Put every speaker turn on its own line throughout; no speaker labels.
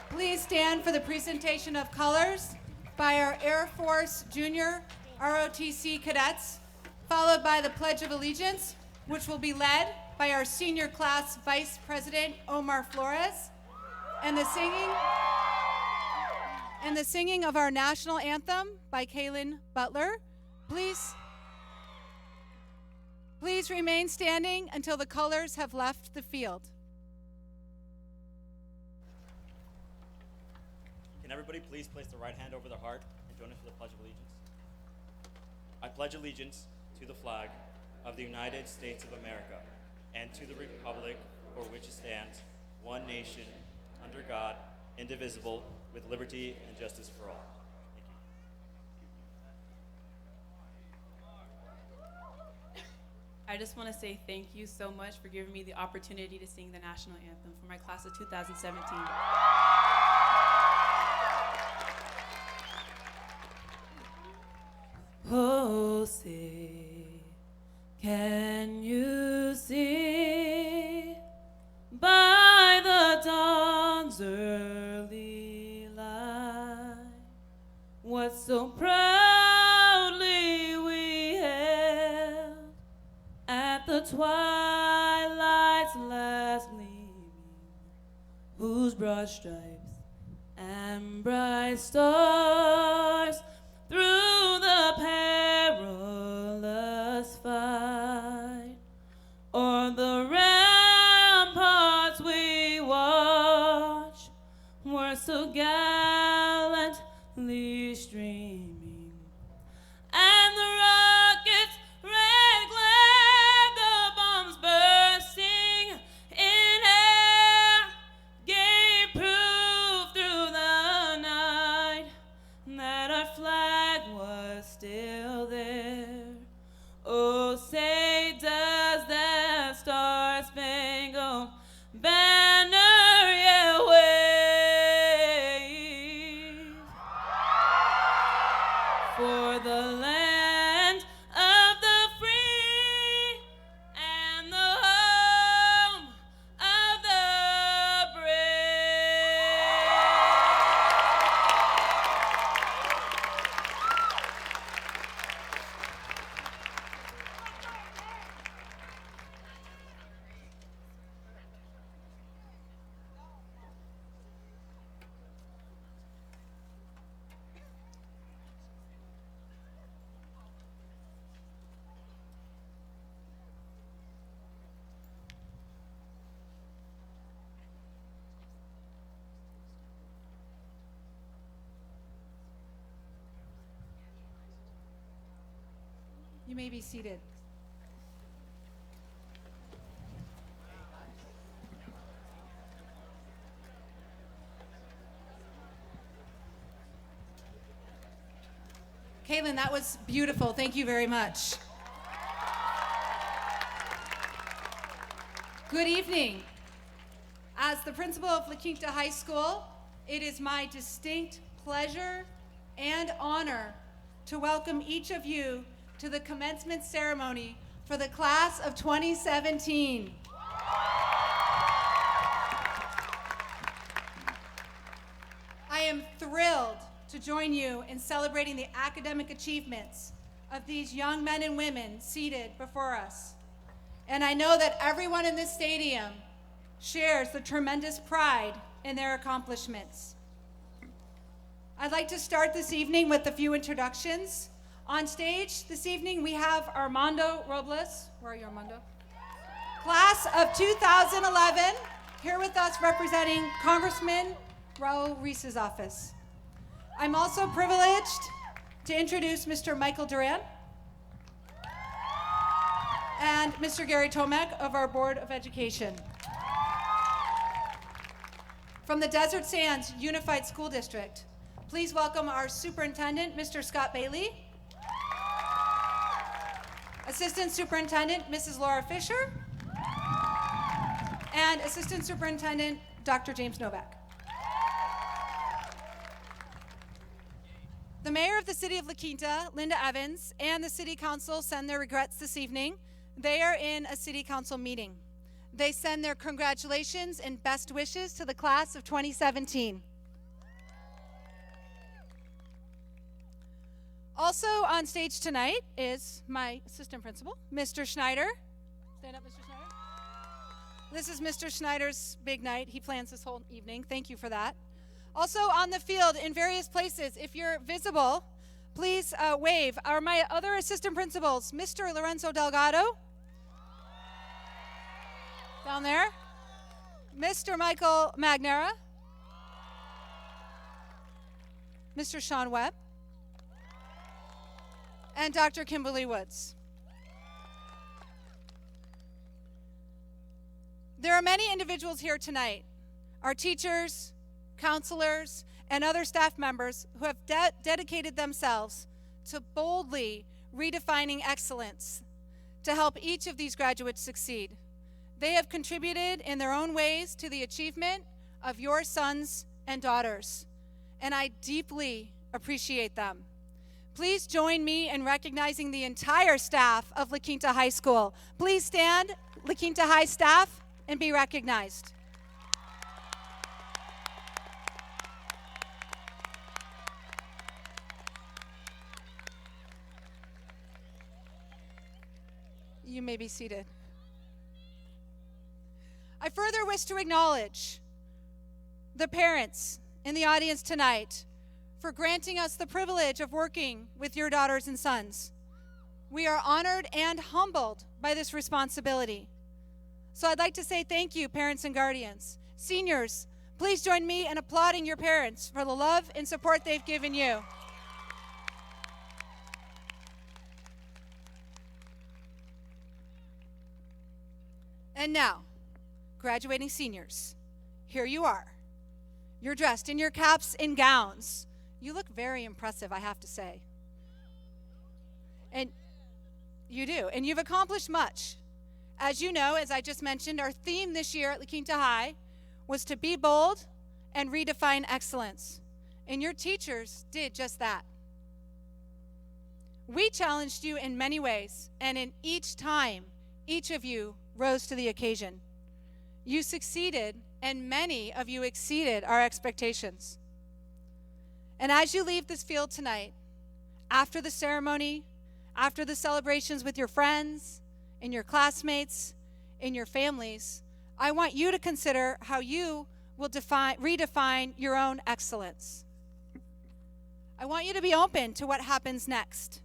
Please stand for the presentation of colors by our Air Force Junior ROTC cadets, followed by the Pledge of Allegiance, which will be led by our senior class Vice President Omar Flores, and the singing of our national anthem by Kaylin Butler. Please remain standing until the colors have left the field.
Can everybody please place their right hand over their heart and join us for the Pledge of Allegiance? I pledge allegiance to the flag of the United States of America and to the republic for which it stands, one nation, under God, indivisible, with liberty and justice for all. Thank you.
I just want to say thank you so much for giving me the opportunity to sing the national anthem for my class of 2017. Oh, say, can you see by the dawn's early light what so proudly we hailed at the twilight's last gleaming, whose broad stripes and bright stars through the perilous fight, o'er the ramparts we watch, were so gallantly streaming, and the rockets' red glare, the bombs bursting in air, gave proof through the night that our flag was still there. Oh, say does that star-spangled banner yet wave for the land of the free and the home of the brave?
You may be seated. Kaylin, that was beautiful. Thank you very much. Good evening. As the principal of Quinta High School, it is my distinct pleasure and honor to welcome each of you to the commencement ceremony for the class of 2017. I am thrilled to join you in celebrating the academic achievements of these young men and women seated before us. And I know that everyone in this stadium shares the tremendous pride in their accomplishments. I'd like to start this evening with a few introductions. On stage this evening, we have Armando Robles. Where are you, Armando? Class of 2011, here with us representing Congressman Raul Reese's office. I'm also privileged to introduce Mr. Michael Duran and Mr. Gary Tomek of our Board of Education. From the Desert Sands Unified School District, please welcome our superintendent, Mr. Scott Bailey, Assistant Superintendent, Mrs. Laura Fisher, and Assistant Superintendent, Dr. James Novak. The Mayor of the City of La Quinta, Linda Evans, and the City Council send their regrets this evening. They are in a City Council meeting. They send their congratulations and best wishes to the class of 2017. Also on stage tonight is my assistant principal, Mr. Schneider. Stand up, Mr. Schneider. This is Mr. Schneider's big night. He plans this whole evening. Thank you for that. Also on the field in various places, if you're visible, please wave. Are my other assistant principals, Mr. Lorenzo Delgado, down there, Mr. Michael Magnera, Mr. Sean Webb, and Dr. Kimberly Woods. There are many individuals here tonight, our teachers, counselors, and other staff members who have dedicated themselves to boldly redefining excellence to help each of these graduates succeed. They have contributed in their own ways to the achievement of your sons and daughters, and I deeply appreciate them. Please join me in recognizing the entire staff of La Quinta High School. Please stand, La Quinta High staff, and be recognized. You may be seated. I further wish to acknowledge the parents in the audience tonight for granting us the privilege of working with your daughters and sons. We are honored and humbled by this responsibility. So I'd like to say thank you, parents and guardians. Seniors, please join me in applauding your parents for the love and support they've given you. And now, graduating seniors, here you are. You're dressed in your caps and gowns. You look very impressive, I have to say. And you do, and you've accomplished much. As you know, as I just mentioned, our theme this year at La Quinta High was to be bold and redefine excellence. And your teachers did just that. We challenged you in many ways, and in each time, each of you rose to the occasion. You succeeded, and many of you exceeded our expectations. And as you leave this field tonight, after the ceremony, after the celebrations with your friends, and your classmates, and your families, I want you to consider how you will redefine your own excellence. I want you to be open to what happens next.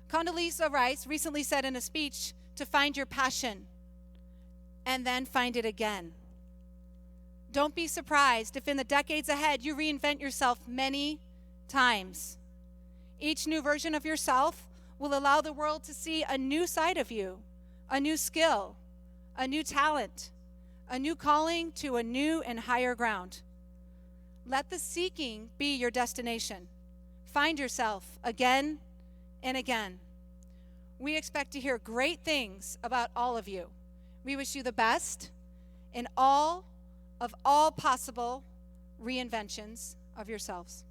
Condoleezza Rice recently said in a speech to find your passion and then find it again. Don't be surprised if in the decades ahead you reinvent yourself many times. Each new version of yourself will allow the world to see a new side of you, a new skill, a new talent, a new calling to a new and higher ground. Let the seeking be your destination. Find yourself again and again. We expect to hear great things about all of you. We wish you the best in all possible reinventions of yourselves.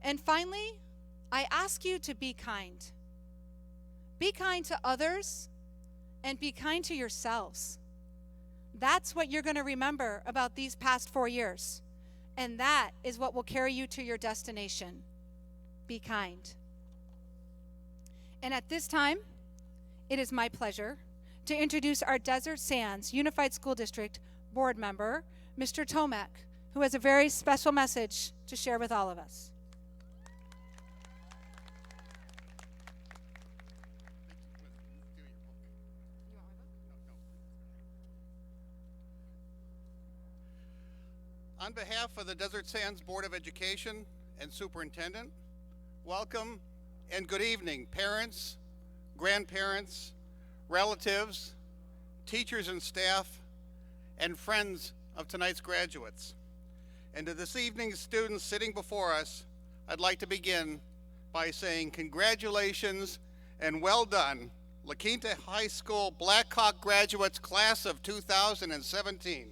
And finally, I ask you to be kind. Be kind to others and be kind to yourselves. That's what you're going to remember about these past 4 years. And that is what will carry you to your destination. Be kind. And at this time, it is my pleasure to introduce our Desert Sands Unified School District board member, Mr. Tomek, who has a very special message to share with all of us.
On behalf of the Desert Sands Board of Education and Superintendent, welcome and good evening, parents, grandparents, relatives, teachers and staff, and friends of tonight's graduates. And to this evening's students sitting before us, I'd like to begin by saying congratulations and well done, La Quinta High School Blackhawk graduates class of 2017.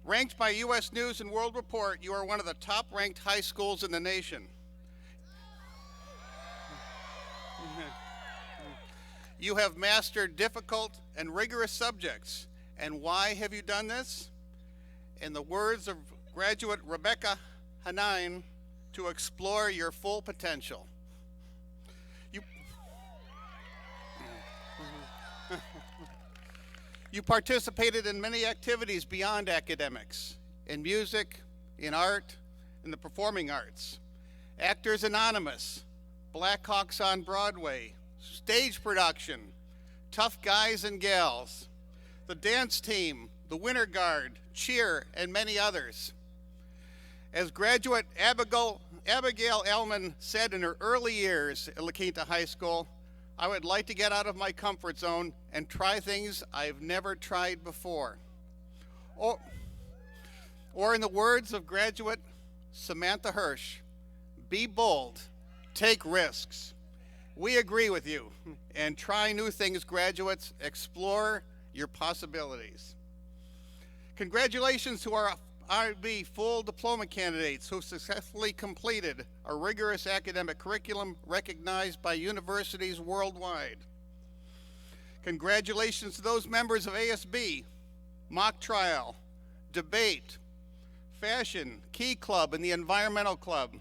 Ranked by U.S. News and World Report, you are one of the top-ranked high schools in the nation. You have mastered difficult and rigorous subjects. And why have you done this? In the words of graduate Rebecca Hanine, to explore your full potential. You participated in many activities beyond academics, in music, in art, in the performing arts. Actors Anonymous, Blackhawks on Broadway, stage production, Tough Guys and Gals, the dance team, the Winter Guard, cheer, and many others. As graduate Abigail Ellman said in her early years at La Quinta High School, I would like to get out of my comfort zone and try things I've never tried before. Or in the words of graduate Samantha Hirsch, be bold, take risks. We agree with you, and try new things, graduates. Explore your possibilities. Congratulations to our IB full diploma candidates who successfully completed a rigorous academic curriculum recognized by universities worldwide. Congratulations to those members of ASB, mock trial, debate, fashion, key club, and the environmental club.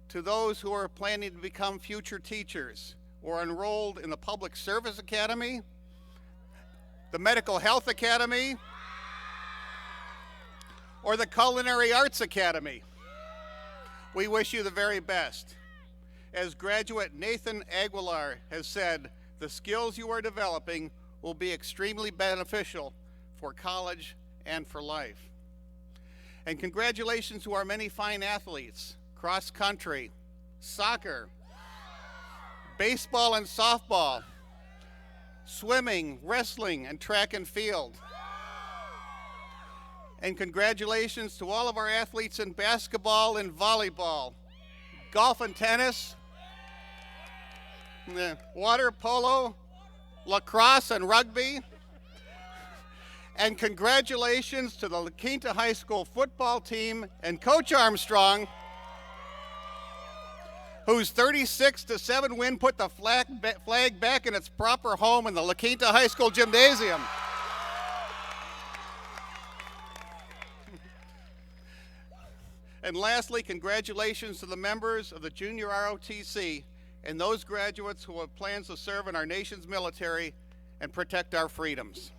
To those who are planning to become future teachers or enrolled in the Public Service Academy, the Medical Health Academy, or the Culinary Arts Academy, we wish you the very best. As graduate Nathan Aguilar has said, the skills you are developing will be extremely beneficial for college and for life. And congratulations to our many fine athletes, cross country, soccer, baseball and softball, swimming, wrestling, and track and field. And congratulations to all of our athletes in basketball and volleyball, golf and tennis, water polo, lacrosse and rugby. And congratulations to the La Quinta High School football team and Coach Armstrong, whose 36-7 win put the flag back in its proper home in the La Quinta High School gymnasium. And lastly, congratulations to the members of the Junior ROTC and those graduates who have plans to serve in our nation's military and protect our freedoms.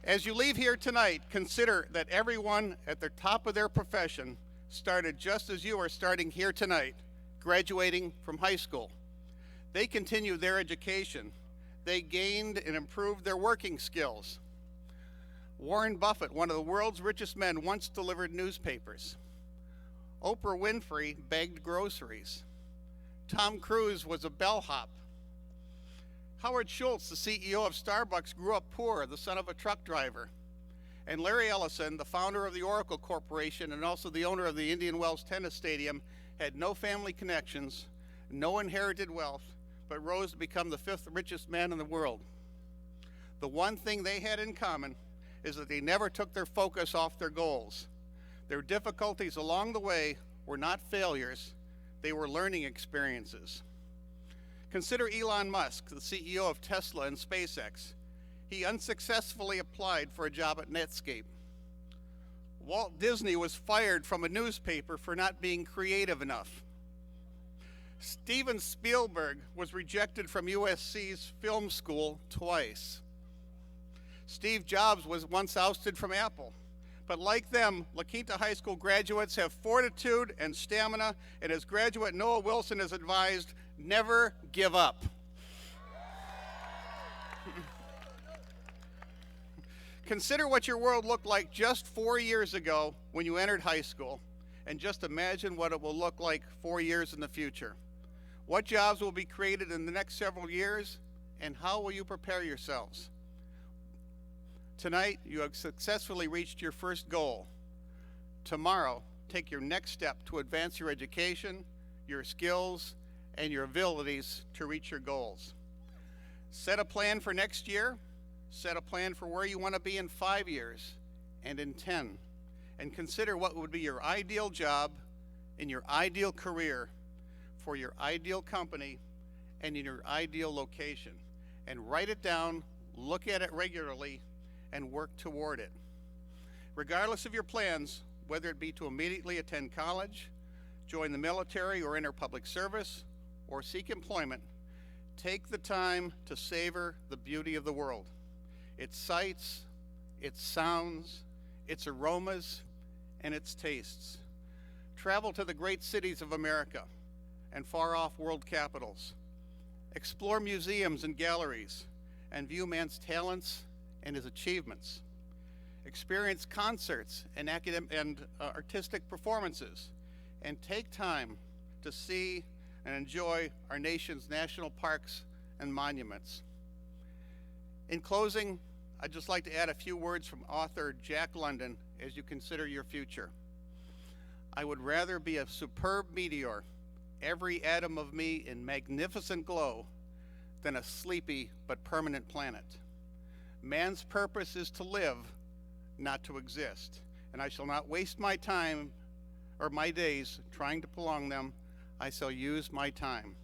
As you leave here tonight, consider that everyone at the top of their profession started just as you are starting here tonight, graduating from high school. They continued their education. They gained and improved their working skills. Warren Buffett, one of the world's richest men, once delivered newspapers. Oprah Winfrey bagged groceries. Tom Cruise was a bellhop. Howard Schultz, the CEO of Starbucks, grew up poor, the son of a truck driver. And Larry Ellison, the founder of the Oracle Corporation and also the owner of the Indian Wells Tennis Stadium, had no family connections, no inherited wealth, but rose to become the 5th richest man in the world. The one thing they had in common is that they never took their focus off their goals. Their difficulties along the way were not failures, they were learning experiences. Consider Elon Musk, the CEO of Tesla and SpaceX. He unsuccessfully applied for a job at Netscape. Walt Disney was fired from a newspaper for not being creative enough. Steven Spielberg was rejected from USC's film school twice. Steve Jobs was once ousted from Apple. But like them, La Quinta High School graduates have fortitude and stamina, and as graduate Noah Wilson has advised, never give up. Consider what your world looked like just 4 years ago when you entered high school, and just imagine what it will look like 4 years in the future. What jobs will be created in the next several years, and how will you prepare yourselves? Tonight, you have successfully reached your first goal. Tomorrow, take your next step to advance your education, your skills, and your abilities to reach your goals. Set a plan for next year. Set a plan for where you want to be in 5 years and in 10. And consider what would be your ideal job and your ideal career for your ideal company and in your ideal location. And write it down, look at it regularly, and work toward it. Regardless of your plans, whether it be to immediately attend college, join the military or enter public service, or seek employment, take the time to savor the beauty of the world. Its sights, its sounds, its aromas, and its tastes. Travel to the great cities of America and far-off world capitals. Explore museums and galleries and view man's talents and his achievements. Experience concerts and artistic performances, and take time to see and enjoy our nation's national parks and monuments. In closing, I'd just like to add a few words from author Jack London as you consider your future. I would rather be a superb meteor, every atom of me in magnificent glow, than a sleepy but permanent planet. Man's purpose is to live, not to exist, and I shall not waste my time or my days trying to prolong them. I shall use my time.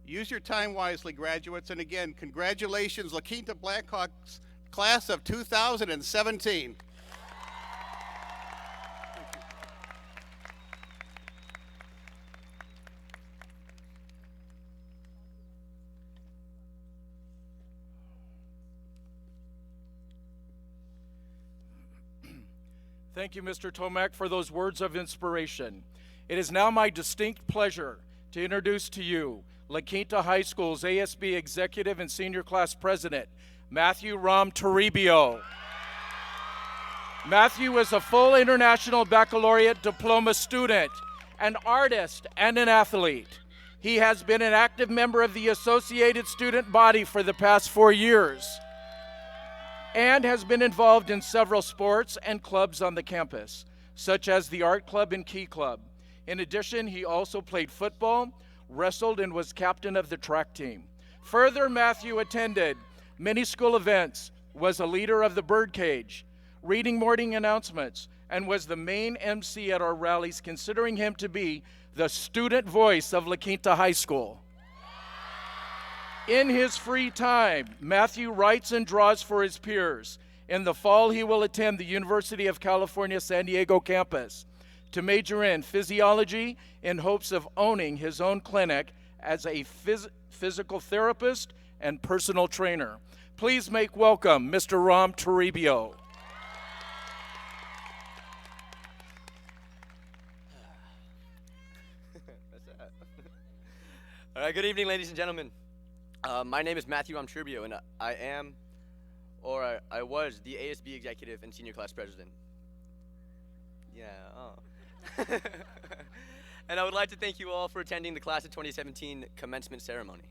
Use your time wisely, graduates, and again, congratulations, La Quinta Blackhawks class of 2017.
Thank you, Mr. Tomek, for those words of inspiration. It is now my distinct pleasure to introduce to you La Quinta High School's ASB Executive and Senior Class President, Matthew Ram Toribio. Matthew is a full International Baccalaureate diploma student, an artist, and an athlete. He has been an active member of the Associated Student Body for the past 4 years and has been involved in several sports and clubs on the campus, such as the Art Club and Key Club. In addition, he also played football, wrestled, and was captain of the track team. Further, Matthew attended many school events, was a leader of the Birdcage, reading morning announcements, and was the main MC at our rallies, considering him to be the student voice of La Quinta High School. In his free time, Matthew writes and draws for his peers. In the fall, he will attend the University of California, San Diego campus to major in physiology in hopes of owning his own clinic as a physical therapist and personal trainer. Please make welcome Mr. Ram Toribio.
All right, good evening, ladies and gentlemen. My name is Matthew Toribio, and I am, or I was, the ASB Executive and Senior Class President. Yeah, oh. And I would like to thank you all for attending the Class of 2017 commencement ceremony.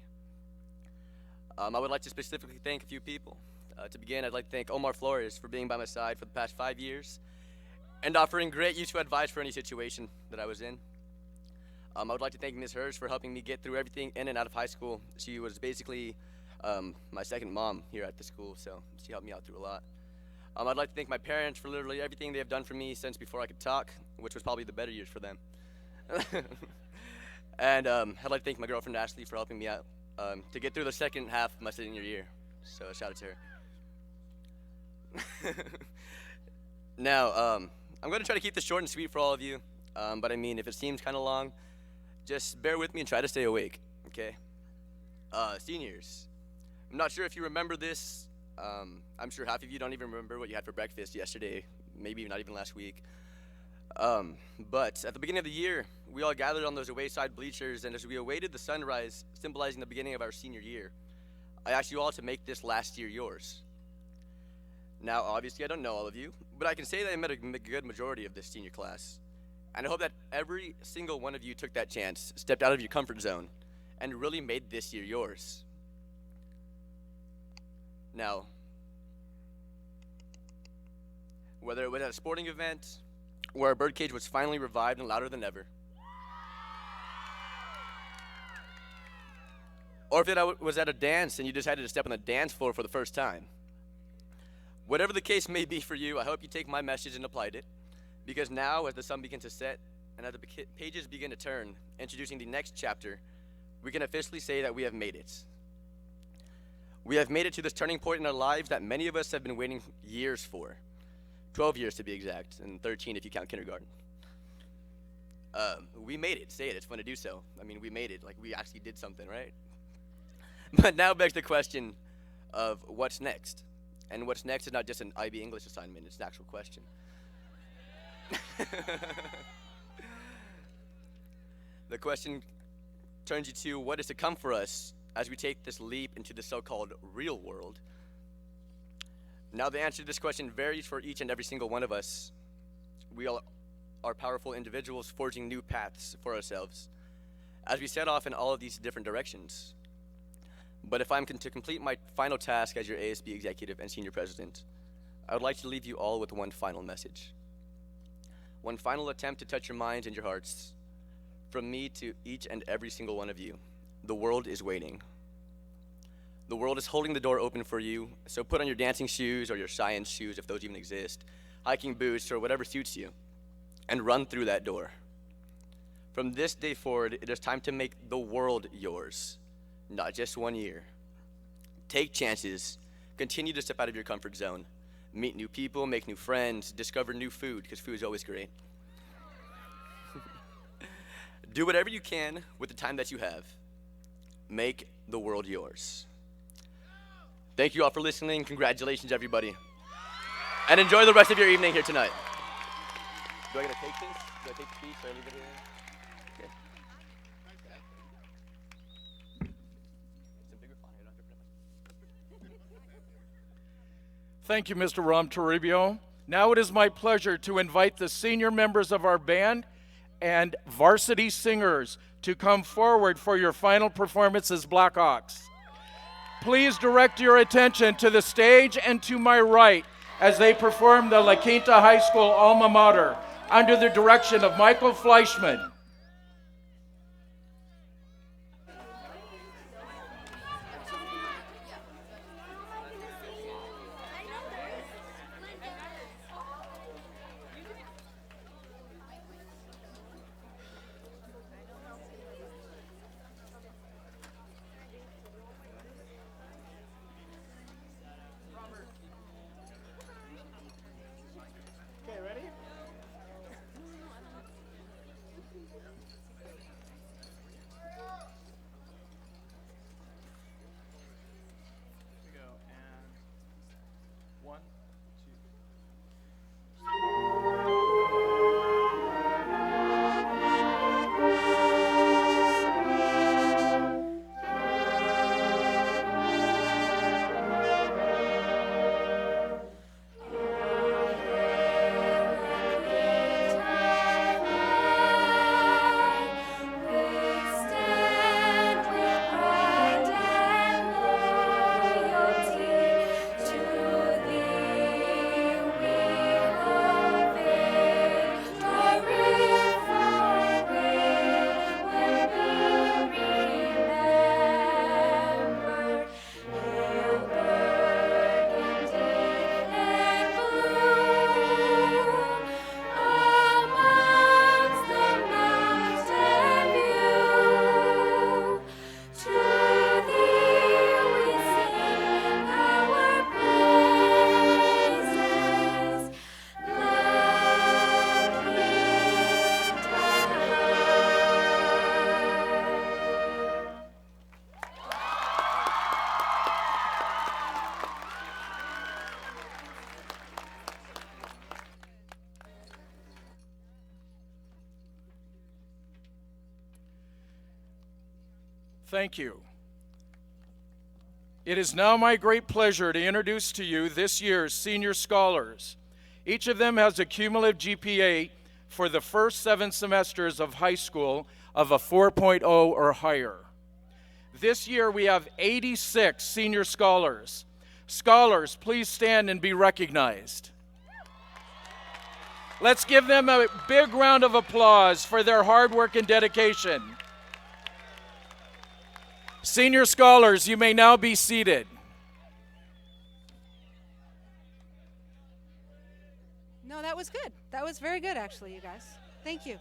I would like to specifically thank a few people. To begin, I'd like to thank Omar Flores for being by my side for the past 5 years and offering great useful advice for any situation that I was in. I would like to thank Ms. Hirsch for helping me get through everything in and out of high school. She was basically my second mom here at the school, so she helped me out through a lot. I'd like to thank my parents for literally everything they have done for me since before I could talk, which was probably the better years for them. And I'd like to thank my girlfriend Ashley for helping me out to get through the second half of my senior year. So shout out to her. Now, I'm going to try to keep this short and sweet for all of you, but I mean, if it seems kind of long, just bear with me and try to stay awake, okay? Seniors, I'm not sure if you remember this. I'm sure half of you don't even remember what you had for breakfast yesterday, maybe not even last week. But at the beginning of the year, we all gathered on those wayside bleachers, and as we awaited the sunrise, symbolizing the beginning of our senior year, I asked you all to make this last year yours. Now, obviously, I don't know all of you, but I can say that I met a good majority of this senior class. And I hope that every single one of you took that chance, stepped out of your comfort zone, and really made this year yours. Now, whether it was at a sporting event, where our birdcage was finally revived and louder than ever, or if it was at a dance and you decided to step on the dance floor for the first time, whatever the case may be for you, I hope you take my message and applied it. Because now, as the sun begins to set and as the pages begin to turn, introducing the next chapter, we can officially say that we have made it. We have made it to this turning point in our lives that many of us have been waiting years for. 12 years to be exact, and 13 if you count kindergarten. We made it. Say it. It's fun to do so. I mean, we made it. Like, we actually did something, right? But now begs the question of what's next. And what's next is not just an IB English assignment. It's an actual question. The question turns you to what is to come for us as we take this leap into the so-called real world. Now, the answer to this question varies for each and every single one of us. We all are powerful individuals forging new paths for ourselves as we set off in all of these different directions. But if I'm to complete my final task as your ASB executive and senior president, I would like to leave you all with one final message. One final attempt to touch your minds and your hearts. From me to each and every single one of you, the world is waiting. The world is holding the door open for you, so put on your dancing shoes or your science shoes, if those even exist, hiking boots or whatever suits you, and run through that door. From this day forward, it is time to make the world yours, not just 1 year. Take chances, continue to step out of your comfort zone, meet new people, make new friends, discover new food, because food is always great. Do whatever you can with the time that you have. Make the world yours. Thank you all for listening. Congratulations, everybody. And enjoy the rest of your evening here tonight. Do I get to take this? Do I take the speech or leave it here? Okay. It's a bigger font. I don't have to put it.
Thank you, Mr. Ram Toribio. Now it is my pleasure to invite the senior members of our band and varsity singers to come forward for your final performance as Blackhawks. Please direct your attention to the stage and to my right as they perform the La Quinta High School alma mater under the direction of Michael Fleischman. Thank you. It is now my great pleasure to introduce to you this year's senior scholars. Each of them has a cumulative GPA for the first 7 semesters of high school of a 4.0 or higher. This year we have 86 senior scholars. Scholars, please stand and be recognized. Let's give them a big round of applause for their hard work and dedication. Senior scholars, you may now be seated.
No, that was good. That was very good, actually, you guys. Thank you.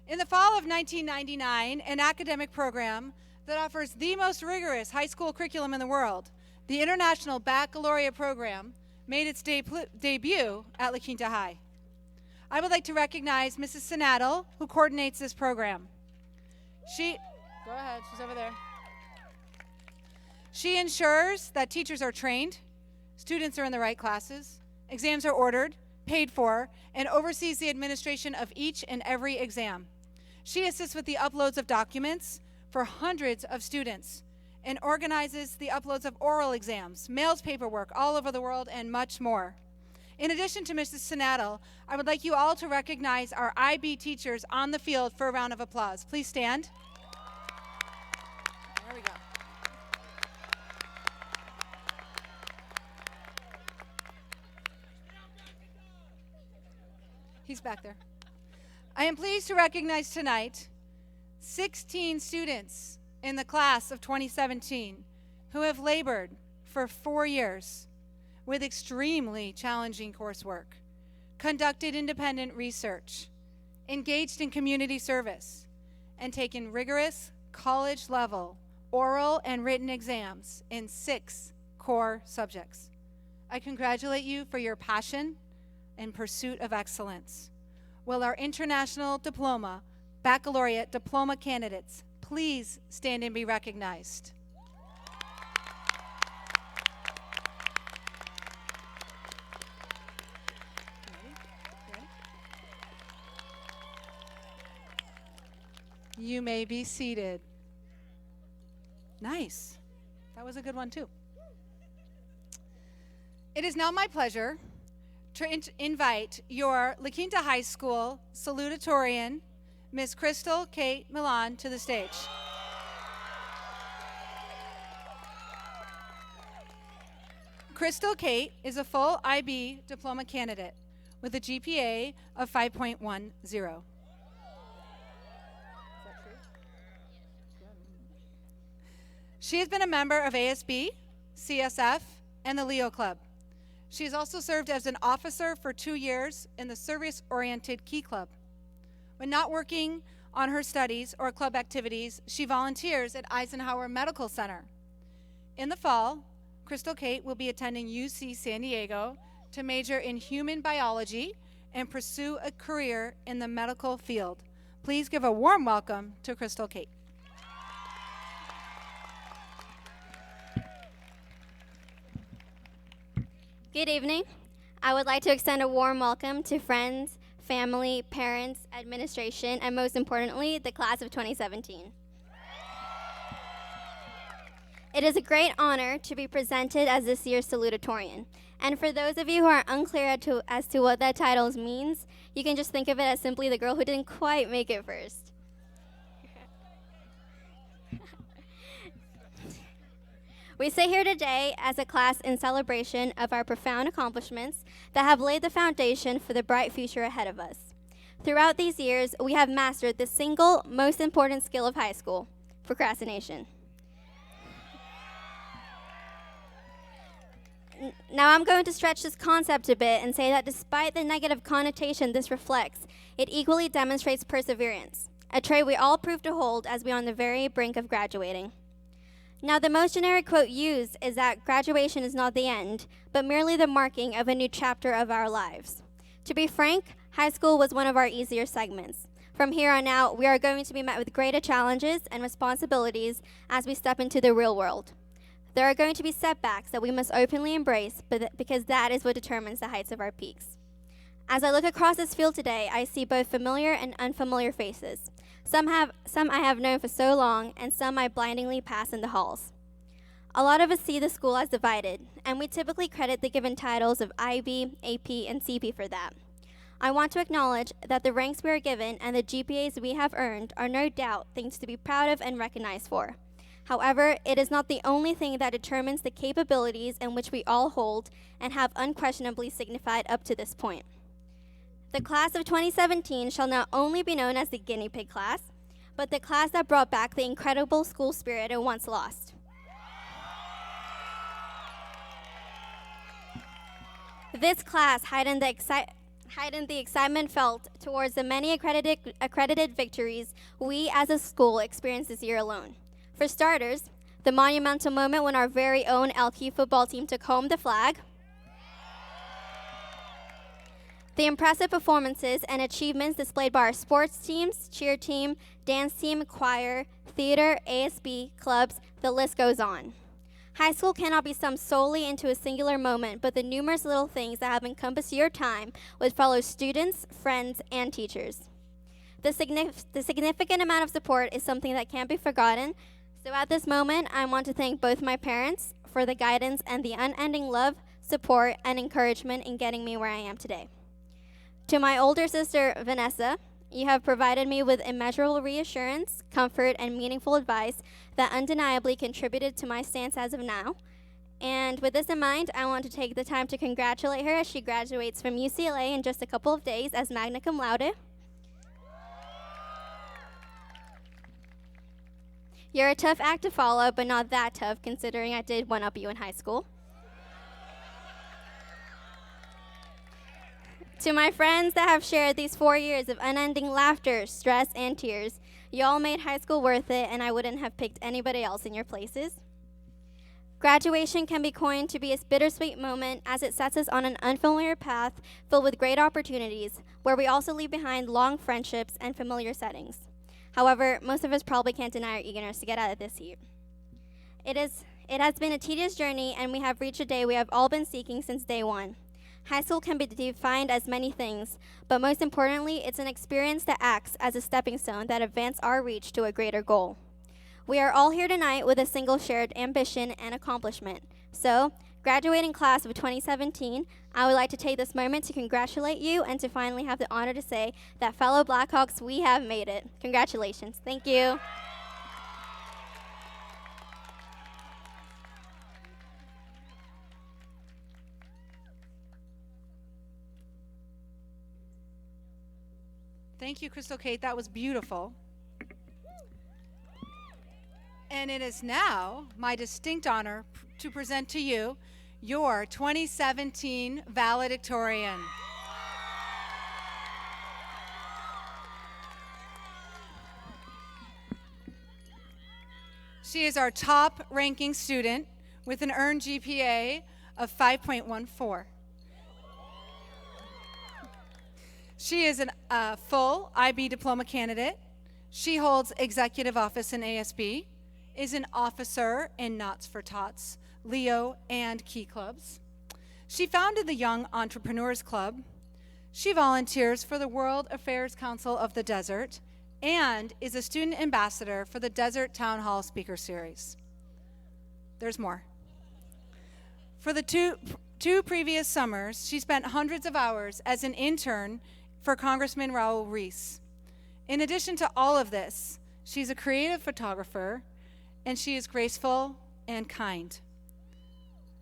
In the fall of 1999, an academic program that offers the most rigorous high school curriculum in the world, the International Baccalaureate Program, made its debut at La Quinta High. I would like to recognize Mrs. Sinattle, who coordinates this program. Go ahead, she's over there. She ensures that teachers are trained, students are in the right classes, exams are ordered, paid for, and oversees the administration of each and every exam. She assists with the uploads of documents for hundreds of students and organizes the uploads of oral exams, mails paperwork all over the world, and much more. In addition to Mrs. Sinattle, I would like you all to recognize our IB teachers on the field for a round of applause. Please stand. There we go. He's back there. I am pleased to recognize tonight 16 students in the class of 2017 who have labored for 4 years with extremely challenging coursework, conducted independent research, engaged in community service, and taken rigorous college-level oral and written exams in 6 core subjects. I congratulate you for your passion and pursuit of excellence. Will our International Diploma, Baccalaureate Diploma candidates please stand and be recognized? You may be seated. Nice. That was a good one, too. It is now my pleasure to invite your La Quinta High School Salutatorian, Miss Crystal Kate Milan, to the stage. Crystal Kate is a full IB diploma candidate with a GPA of 5.10. She has been a member of ASB, CSF, and the Leo Club. She has also served as an officer for 2 years in the Service-Oriented Key Club. When not working on her studies or club activities, she volunteers at Eisenhower Medical Center. In the fall, Crystal Kate will be attending UC San Diego to major in human biology and pursue a career in the medical field. Please give a warm welcome to Crystal Kate.
Good evening. I would like to extend a warm welcome to friends, family, parents, administration, and most importantly, the class of 2017. It is a great honor to be presented as this year's Salutatorian. And for those of you who are unclear as to what that title means, you can just think of it as simply the girl who didn't quite make it first. We sit here today as a class in celebration of our profound accomplishments that have laid the foundation for the bright future ahead of us. Throughout these years, we have mastered the single most important skill of high school, procrastination. Now I'm going to stretch this concept a bit and say that despite the negative connotation this reflects, it equally demonstrates perseverance, a trait we all prove to hold as we are on the very brink of graduating. Now, the most generic quote used is that graduation is not the end, but merely the marking of a new chapter of our lives. To be frank, high school was one of our easier segments. From here on out, we are going to be met with greater challenges and responsibilities as we step into the real world. There are going to be setbacks that we must openly embrace, because that is what determines the heights of our peaks. As I look across this field today, I see both familiar and unfamiliar faces. Some I have known for so long, and some I blindingly pass in the halls. A lot of us see the school as divided, and we typically credit the given titles of IB, AP, and CP for that. I want to acknowledge that the ranks we are given and the GPAs we have earned are no doubt things to be proud of and recognized for. However, it is not the only thing that determines the capabilities in which we all hold and have unquestionably signified up to this point. The class of 2017 shall not only be known as the guinea pig class, but the class that brought back the incredible school spirit it once lost. This class heightened the heightened the excitement felt towards the many accredited victories we as a school experienced this year alone. For starters, the monumental moment when our very own LQ football team took home the flag, the impressive performances and achievements displayed by our sports teams, cheer team, dance team, choir, theater, ASB, clubs, the list goes on. High school cannot be summed solely into a singular moment, but the numerous little things that have encompassed your time with fellow students, friends, and teachers. The significant amount of support is something that can't be forgotten, so at this moment, I want to thank both my parents for the guidance and the unending love, support, and encouragement in getting me where I am today. To my older sister, Vanessa, you have provided me with immeasurable reassurance, comfort, and meaningful advice that undeniably contributed to my stance as of now. And with this in mind, I want to take the time to congratulate her as she graduates from UCLA in just a couple of days as magna cum laude. You're a tough act to follow, but not that tough considering I did one-up you in high school. To my friends that have shared these 4 years of unending laughter, stress, and tears, y'all made high school worth it, and I wouldn't have picked anybody else in your places. Graduation can be coined to be a bittersweet moment as it sets us on an unfamiliar path filled with great opportunities, where we also leave behind long friendships and familiar settings. However, most of us probably can't deny our eagerness to get out of this heat. It has been a tedious journey, and we have reached a day we have all been seeking since day one. High school can be defined as many things, but most importantly, it's an experience that acts as a stepping stone that advances our reach to a greater goal. We are all here tonight with a single shared ambition and accomplishment. So, graduating class of 2017, I would like to take this moment to congratulate you and to finally have the honor to say that fellow Blackhawks, we have made it. Congratulations. Thank you.
Thank you, Crystal Kate. That was beautiful. And it is now my distinct honor to present to you your 2017 Valedictorian. She is our top-ranking student with an earned GPA of 5.14. She is a full IB diploma candidate. She holds executive office in ASB, is an officer in Knots for Tots, Leo, and Key Clubs. She founded the Young Entrepreneurs Club. She volunteers for the World Affairs Council of the Desert and is a student ambassador for the Desert Town Hall Speaker Series. There's more. For the two previous summers, she spent hundreds of hours as an intern for Congressman Raul Reese. In addition to all of this, she's a creative photographer, and she is graceful and kind.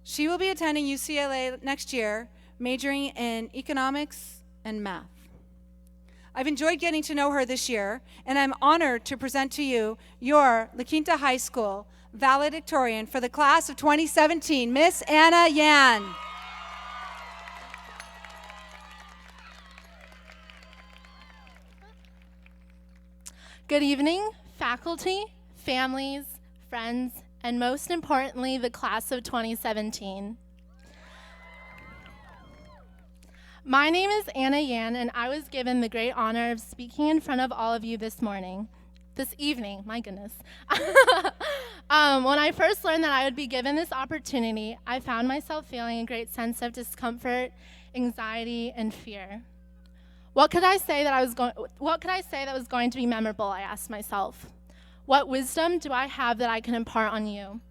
She will be attending UCLA next year, majoring in economics and math. I've enjoyed getting to know her this year, and I'm honored to present to you your Quinta High School valedictorian for the class of 2017, Miss Anna Yan.
Good evening, faculty, families, friends, and most importantly, the class of 2017. My name is Anna Yan, and I was given the great honor of speaking in front of all of you this evening, my goodness. When I first learned that I would be given this opportunity, I found myself feeling a great sense of discomfort, anxiety, and fear. What could I say that was going to be memorable, I asked myself. What wisdom do I have that I can impart on you?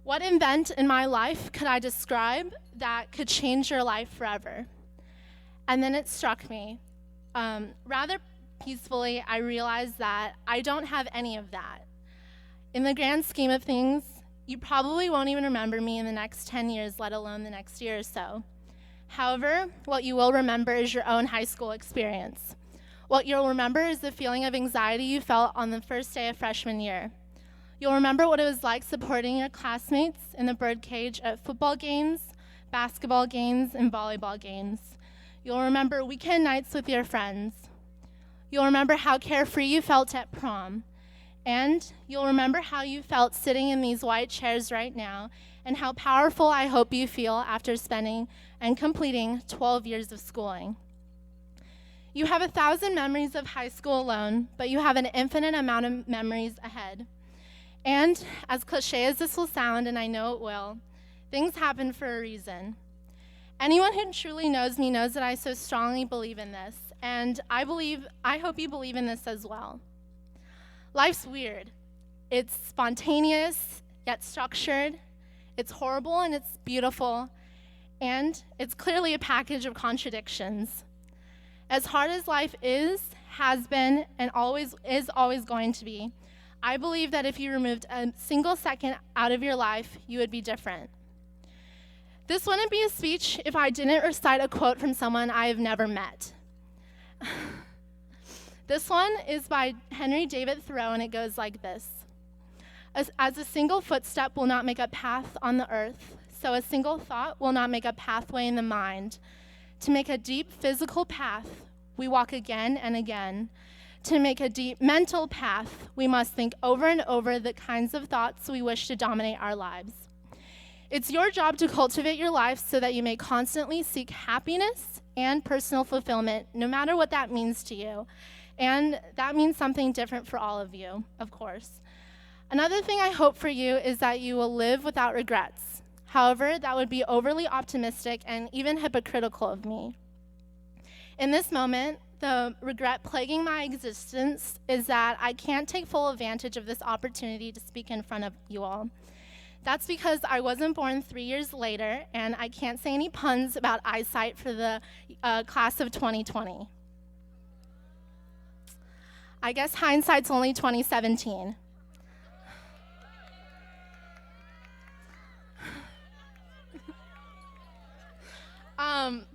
What event in my life could I describe that could change your life forever? And then it struck me. Rather peacefully, I realized that I don't have any of that. In the grand scheme of things, you probably won't even remember me in the next 10 years, let alone the next year or so. However, what you will remember is your own high school experience. What you'll remember is the feeling of anxiety you felt on the first day of freshman year. You'll remember what it was like supporting your classmates in the birdcage at football games, basketball games, and volleyball games. You'll remember weekend nights with your friends. You'll remember how carefree you felt at prom. And you'll remember how you felt sitting in these white chairs right now, and how powerful I hope you feel after spending and completing 12 years of schooling. You have 1,000 memories of high school alone, but you have an infinite amount of memories ahead. And as cliche as this will sound, and I know it will, things happen for a reason. Anyone who truly knows me knows that I so strongly believe in this, and I hope you believe in this as well. Life's weird. It's spontaneous, yet structured. It's horrible and it's beautiful, and it's clearly a package of contradictions. As hard as life is, has been, and always going to be, I believe that if you removed a single second out of your life, you would be different. This wouldn't be a speech if I didn't recite a quote from someone I have never met. This one is by Henry David Thoreau, and it goes like this. As a single footstep will not make a path on the earth, so a single thought will not make a pathway in the mind. To make a deep physical path, we walk again and again. To make a deep mental path, we must think over and over the kinds of thoughts we wish to dominate our lives. It's your job to cultivate your life so that you may constantly seek happiness and personal fulfillment, no matter what that means to you. And that means something different for all of you, of course. Another thing I hope for you is that you will live without regrets. However, that would be overly optimistic and even hypocritical of me. In this moment, the regret plaguing my existence is that I can't take full advantage of this opportunity to speak in front of you all. That's because I wasn't born 3 years later, and I can't say any puns about eyesight for the class of 2020. I guess hindsight's only 2017.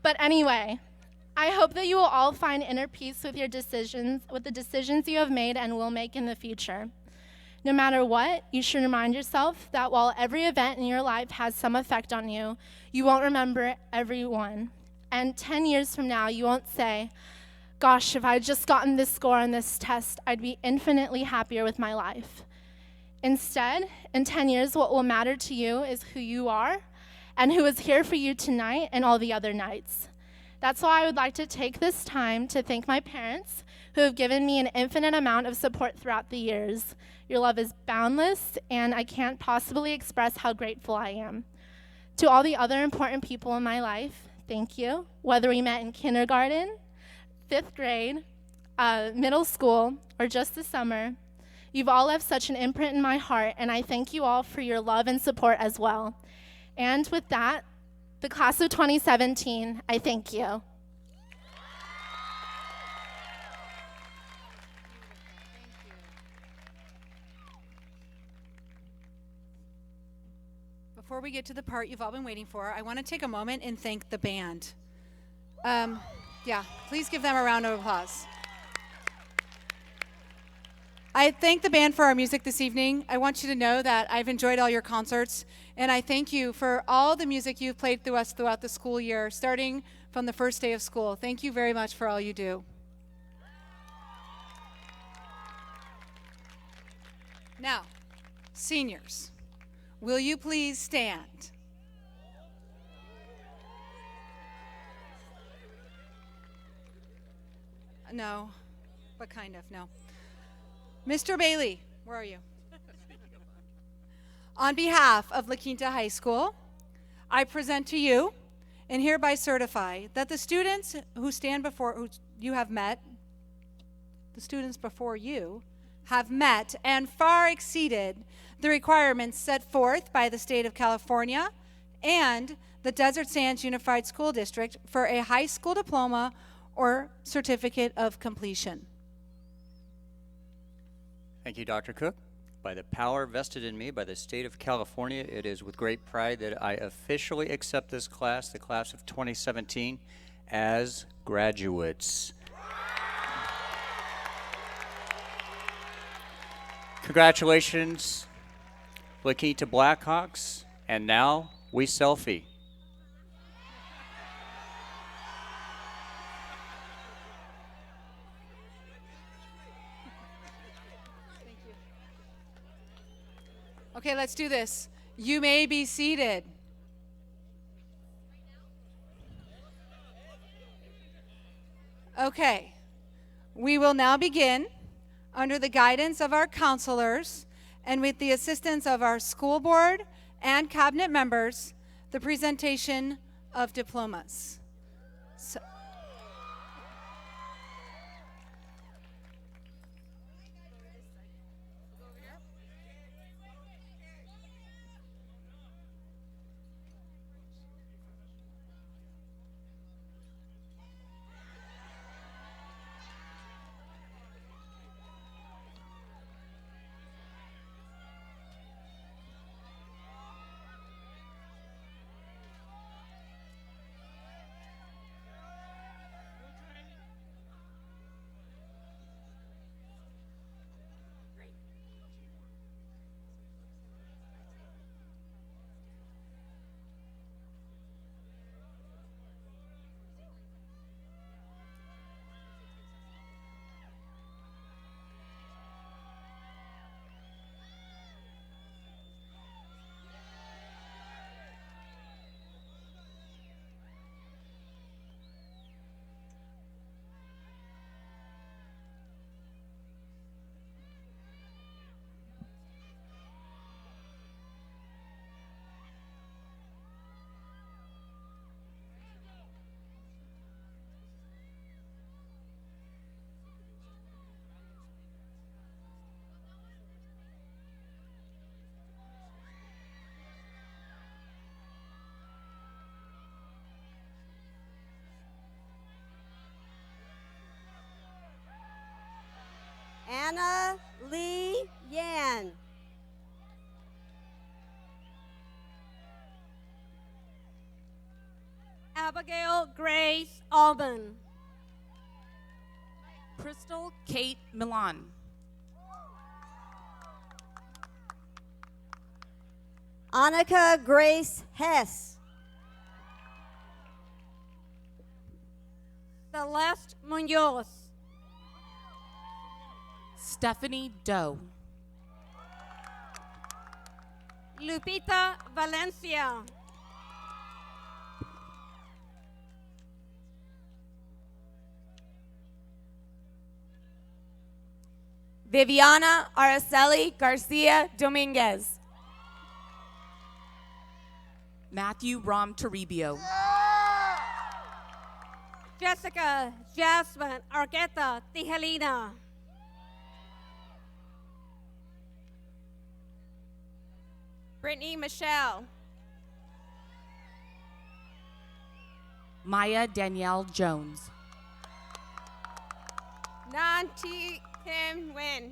But anyway, I hope that you will all find inner peace with your decisions, with the decisions you have made and will make in the future. No matter what, you should remind yourself that while every event in your life has some effect on you, you won't remember every one. And 10 years from now, you won't say, gosh, if I had just gotten this score on this test, I'd be infinitely happier with my life. Instead, in 10 years, what will matter to you is who you are and who is here for you tonight and all the other nights. That's why I would like to take this time to thank my parents who have given me an infinite amount of support throughout the years. Your love is boundless, and I can't possibly express how grateful I am. To all the other important people in my life, thank you. Whether we met in kindergarten, 5th grade, middle school, or just the summer, you've all left such an imprint in my heart, and I thank you all for your love and support as well. And with that, the class of 2017, I thank you.
Before we get to the part you've all been waiting for, I want to take a moment and thank the band. Please give them a round of applause. I thank the band for our music this evening. I want you to know that I've enjoyed all your concerts, and I thank you for all the music you've played through us throughout the school year, starting from the first day of school. Thank you very much for all you do. Now, seniors, will you please stand? No, but kind of, no. Mr. Bailey, where are you? On behalf of La Quinta High School, I present to you and hereby certify that the students who you have met, the students before you have met and far exceeded the requirements set forth by the state of California and the Desert Sands Unified School District for a high school diploma or certificate of completion.
Thank you, Dr. Cook. By the power vested in me by the state of California, it is with great pride that I officially accept this class, the class of 2017, as graduates. Congratulations, La Quinta Blackhawks, and now we selfie.
Okay, let's do this. You may be seated. Okay, we will now begin under the guidance of our counselors and with the assistance of our school board and cabinet members, the presentation of diplomas. So,
Anna Lee Yan. Abigail Grace Alban.
Crystal Kate Milan.
Annika Grace Hess. Celeste Munoz.
Stephanie Doe.
Lupita Valencia.
Viviana Araceli Garcia Dominguez.
Matthew Rom Toribio.
Jessica Jasmine Argueta Tijelina.
Brittany Michelle.
Maya Danielle Jones.
Nanti Kim Nguyen.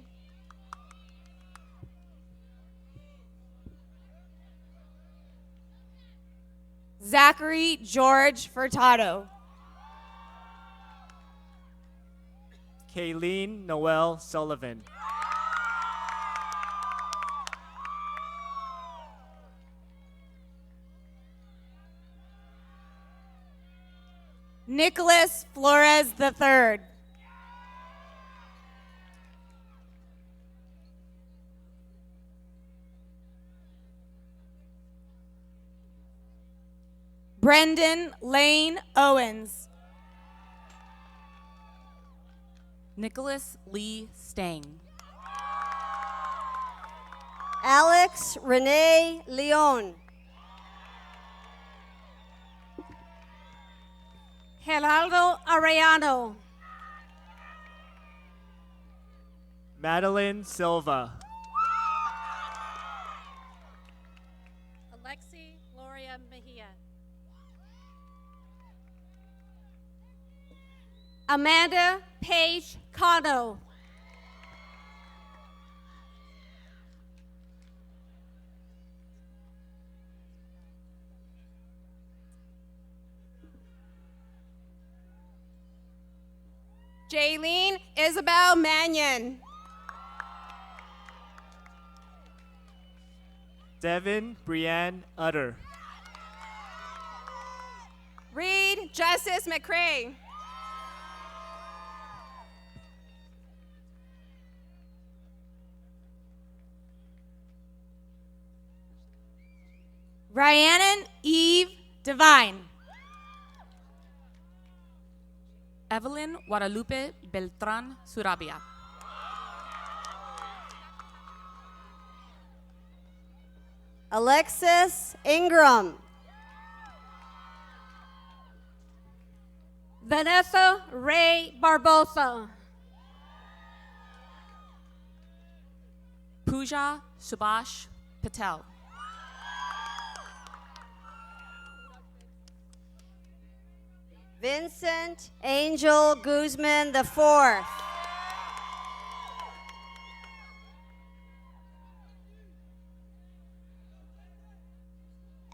Zachary George Furtado.
Kayleen Noel Sullivan.
Nicholas Flores III. Brendan Lane Owens.
Nicholas Lee Stang.
Alex Renee Leon. Geraldo Arellano.
Madeline Silva.
Alexi Gloria Mejia. Amanda Paige Cotto.
Jaylene Isabel Mannion.
Devin Brianne Utter.
Reed Justice McCray. Rhiannon Eve Divine.
Evelyn Guadalupe Beltran Surabia.
Alexis Ingram. Vanessa Ray Barbosa.
Pooja Subhash Patel.
Vincent Angel Guzman IV.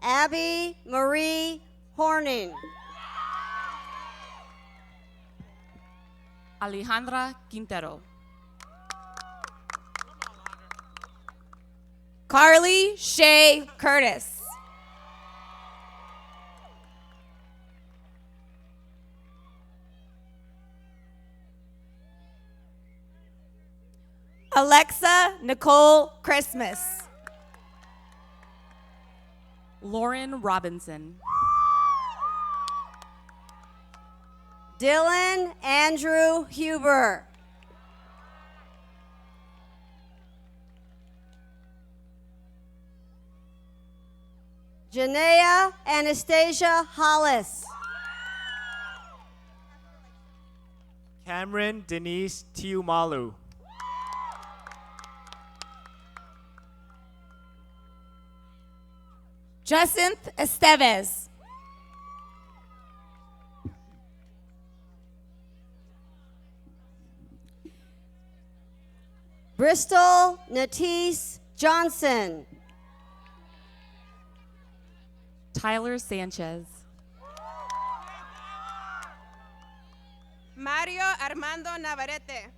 Abby Marie Horning.
Alejandra Quintero.
Carly Shay Curtis. Alexa Nicole Christmas.
Lauren Robinson.
Dylan Andrew Huber. Janaea Anastasia Hollis.
Cameron Denise Tiumalu.
Jacinth Esteves.
Bristol Natisse Johnson.
Tyler Sanchez.
Mario Armando Navarrete.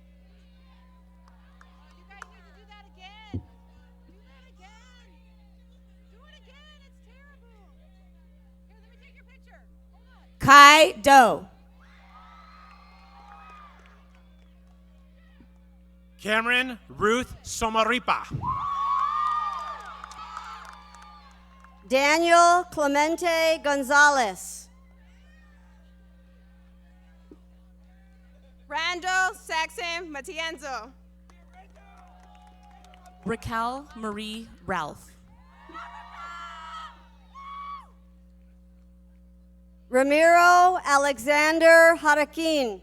Kai Do.
Cameron Ruth Somaripa.
Daniel Clemente Gonzalez.
Randall Saxon Matienzo.
Raquel Marie Ralph.
Ramiro Alexander Harakin.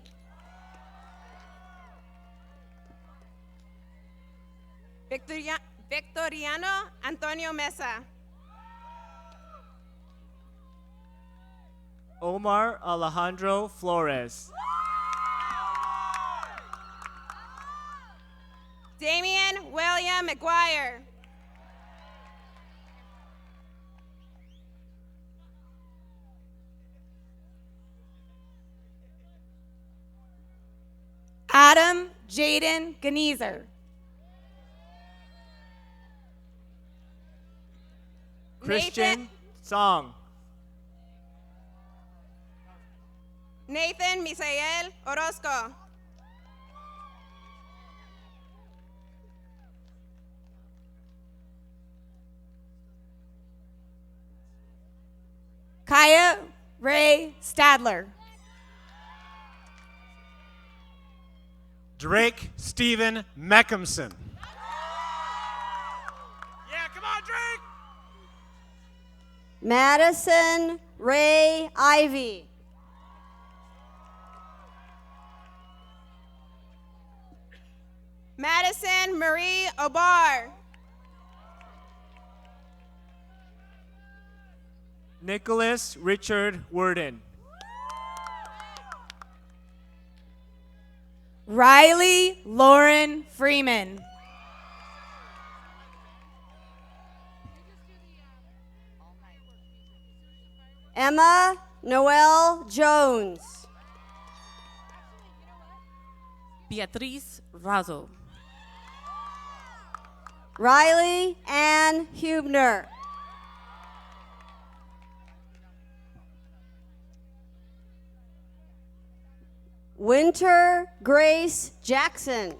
Victoriano Antonio Mesa.
Omar Alejandro Flores.
Damian William McGuire. Adam Jaden Ganezer.
Christian Song.
Nathan Misael Orozco. Kaya Ray Stadler.
Drake Stephen Meckhamson. Yeah, come on, Drake!
Madison Ray Ivy.
Madison Marie Obar.
Nicholas Richard Worden.
Riley Lauren Freeman.
Emma Noel Jones.
Beatriz Razo.
Riley Ann Hubner. Winter Grace Jackson.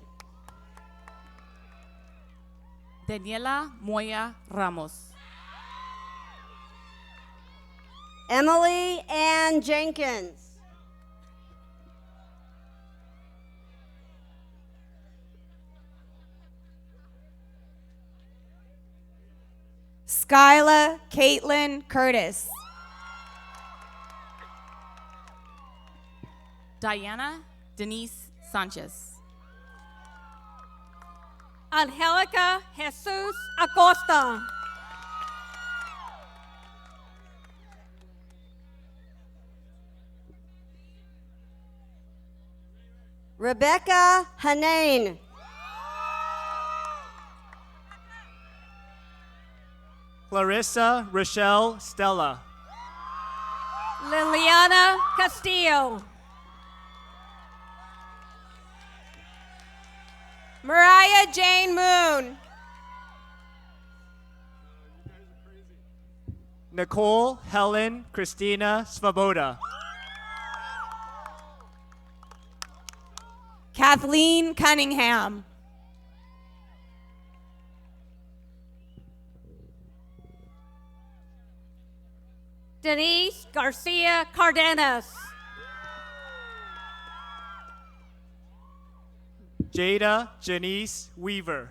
Daniela Moya Ramos.
Emily Ann Jenkins.
Skyla Caitlin Curtis.
Diana Denise Sanchez.
Angelica Jesus Acosta.
Rebecca Hanane.
Clarissa Rochelle Stella.
Liliana Castillo.
Mariah Jane Moon.
Nicole Helen Christina Svoboda.
Kathleen Cunningham.
Denise Garcia Cardenas.
Jada Janice Weaver.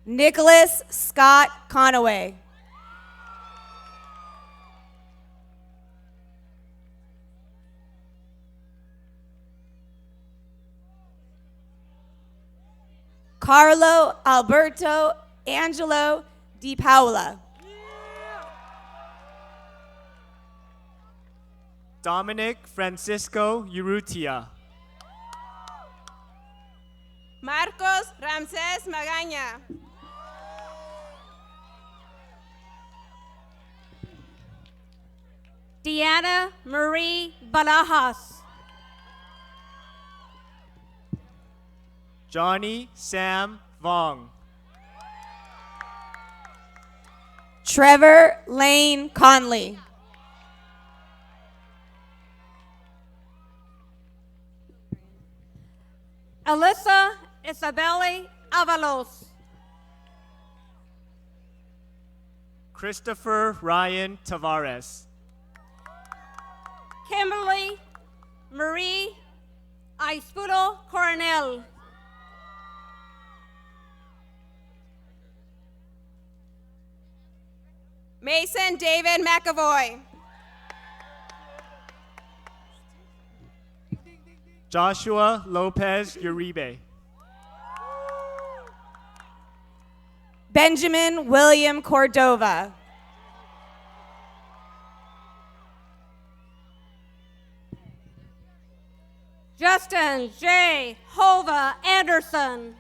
Nicholas Scott Conaway. Carlo Alberto Angelo Di Paola.
Dominic Francisco Urrutia.
Marcos Ramses Magaña.
Deanna Marie Barajas.
Johnny Sam Vong.
Trevor Lane Conley.
Alyssa Isabelle Avalos.
Christopher Ryan Tavares.
Kimberly Marie Aispuro Coronel.
Mason David McAvoy.
Joshua Lopez Uribe.
Benjamin William Cordova.
Justin J. Hova Anderson.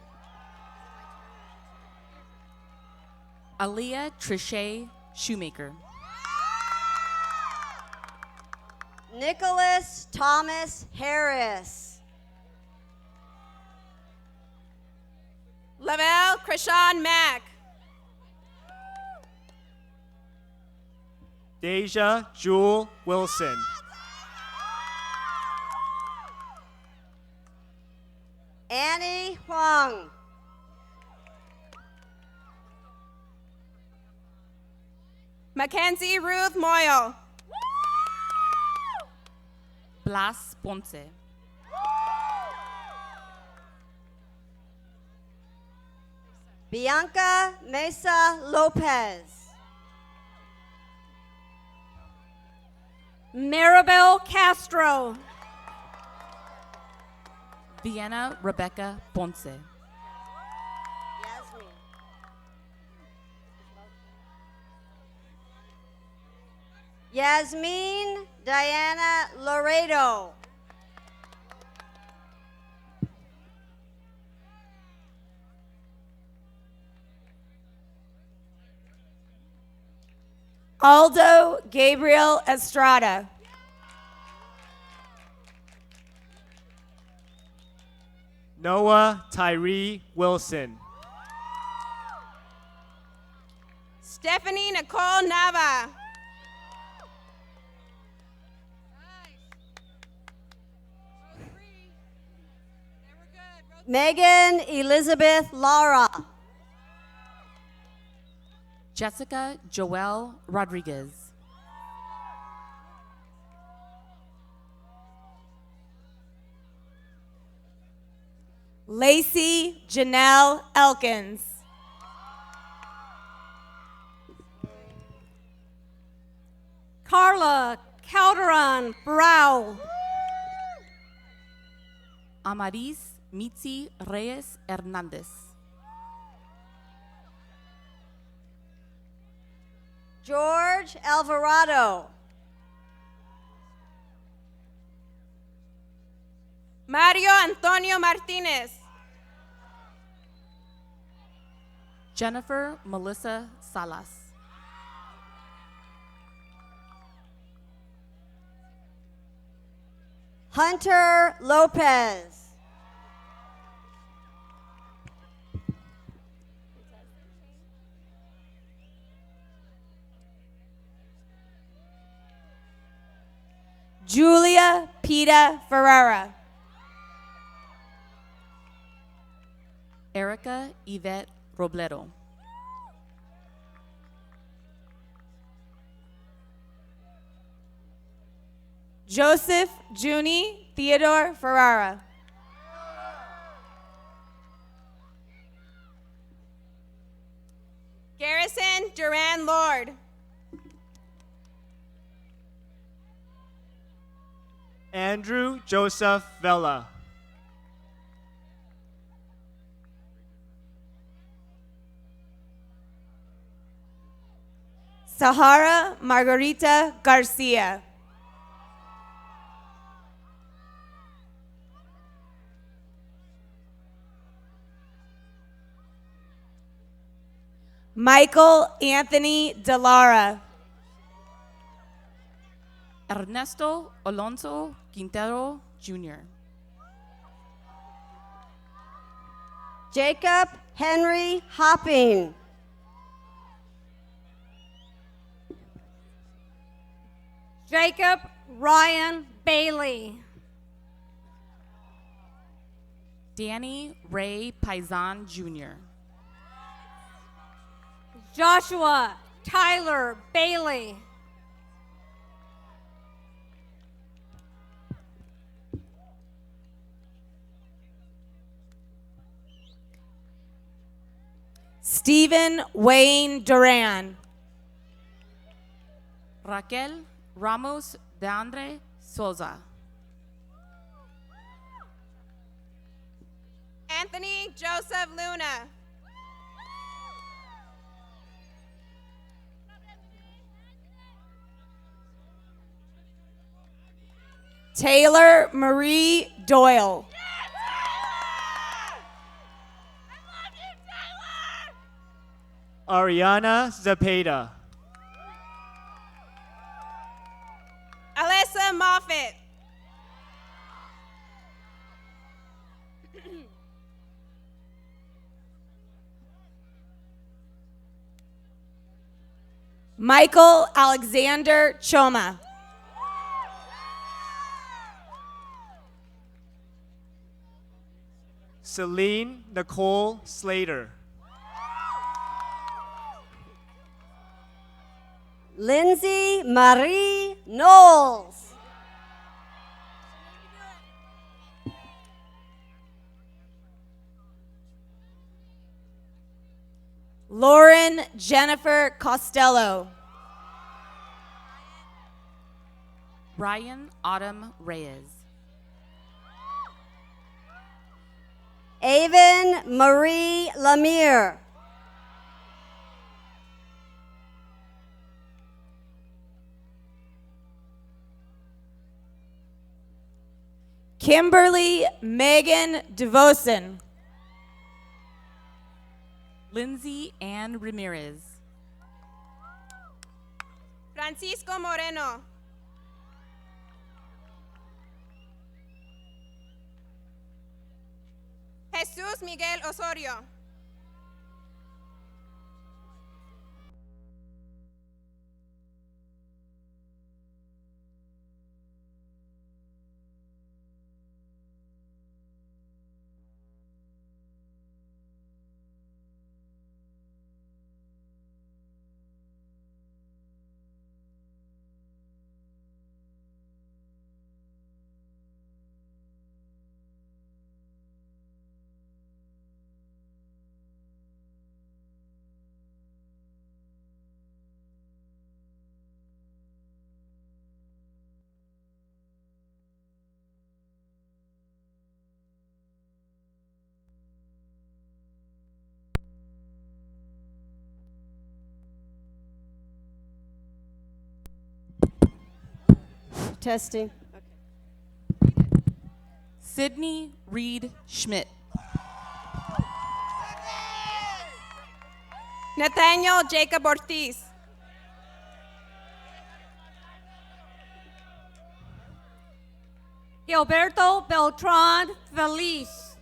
Aaliyah Trichet Shoemaker.
Nicholas Thomas Harris.
Lavelle Krishan Mack.
Deja Jewel Wilson.
Annie Huang.
Mackenzie Ruth Moyle.
Blas Ponce.
Bianca Mesa Lopez.
Maribel Castro.
Vienna Rebecca Ponce.
Yasmin Diana Laredo.
Aldo Gabriel Estrada.
Noah Tyree Wilson.
Stephanie Nicole Nava.
Megan Elizabeth Lara.
Jessica Joelle Rodriguez.
Lacey Janelle Elkins.
Carla Calderon Brow.
Amaris Mitzi Reyes Hernandez.
George Alvarado.
Mario Antonio Martinez.
Jennifer Melissa Salas.
Hunter Lopez.
Julia Pita Ferrara.
Erica Yvette Robledo.
Joseph Junie Theodore Ferrara. Garrison Duran Lord.
Andrew Joseph Vela.
Sahara Margarita Garcia. Michael Anthony Delara.
Ernesto Alonso Quintero Jr.
Jacob Henry Hopping.
Jacob Ryan Bailey.
Danny Ray Paisan Jr.
Joshua Tyler Bailey.
Stephen Wayne Duran.
Raquel Ramos de Andre Souza.
Anthony Joseph Luna. Taylor Marie Doyle.
Ariana Zepeda.
Alyssa Moffitt. Michael Alexander Choma.
Celine Nicole Slater.
Lindsay Marie Knowles.
Lauren Jennifer Costello.
Ryan Autumn Reyes.
Avon Marie Lemire.
Kimberly Megan DeVosen.
Lindsay Ann Ramirez.
Francisco Moreno. Jesús Miguel Osorio.
Testing.
Sydney Reed Schmidt.
Nathaniel Jacob Ortiz.
Gilberto Beltran Feliz.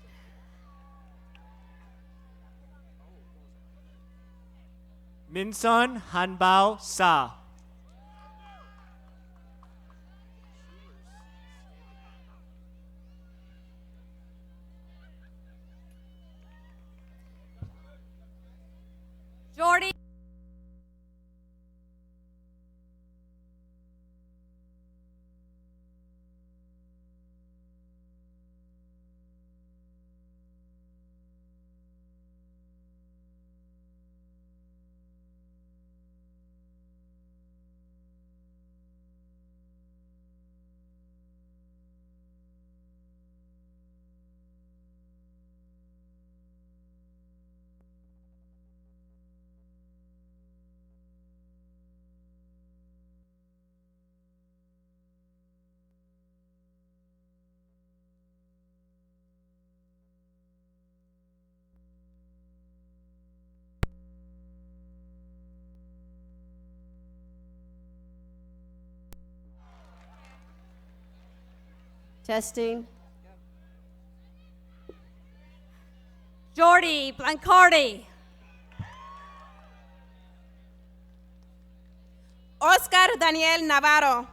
Minson Hanbao Sa.
Jordy
Testing.
Jordy Blancardi.
Oscar Daniel Navarro.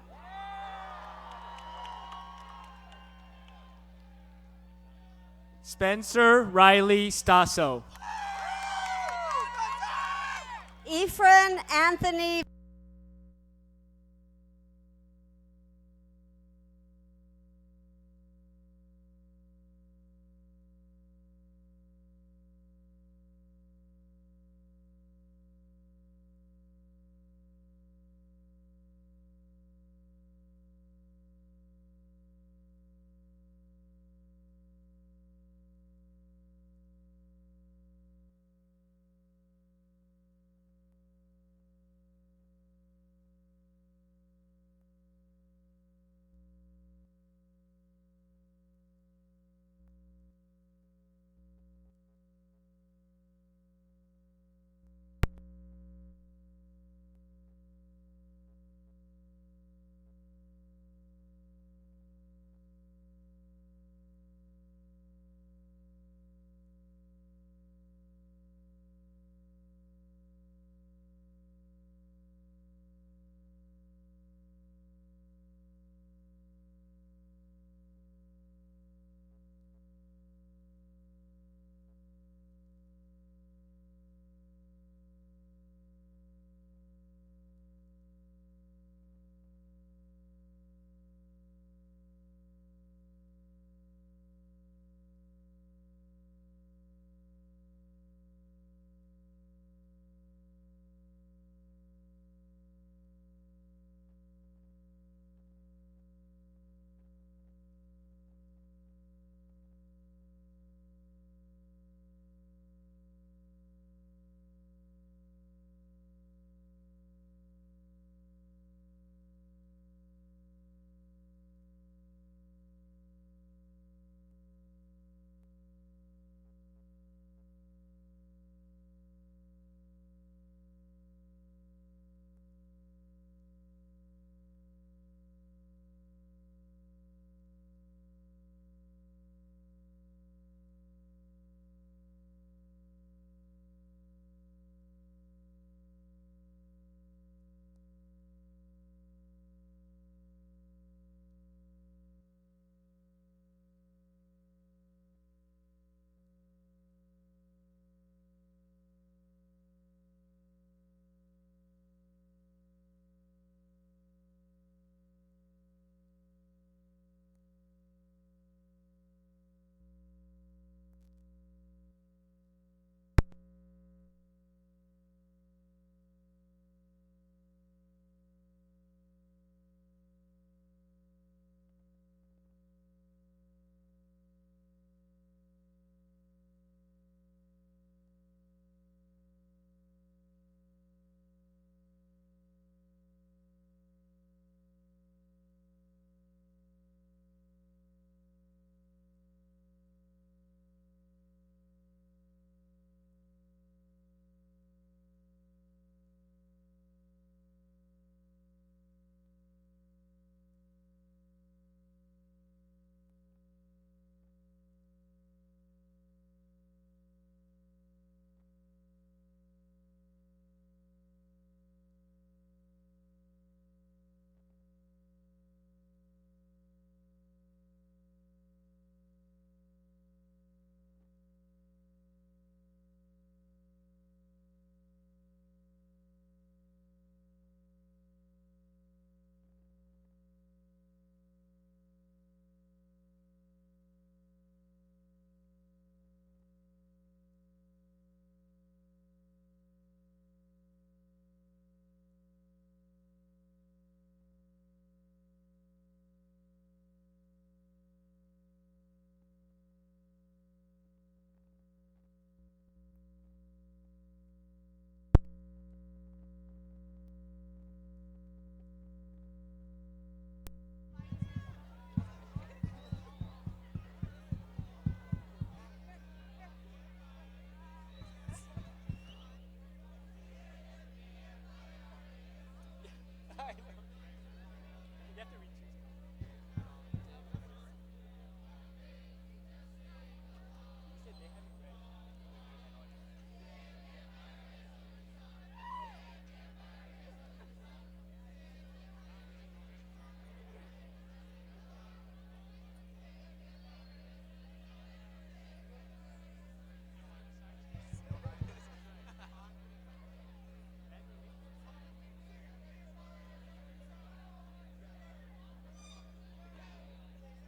Spencer Riley Stasso.
Ephraim Anthony.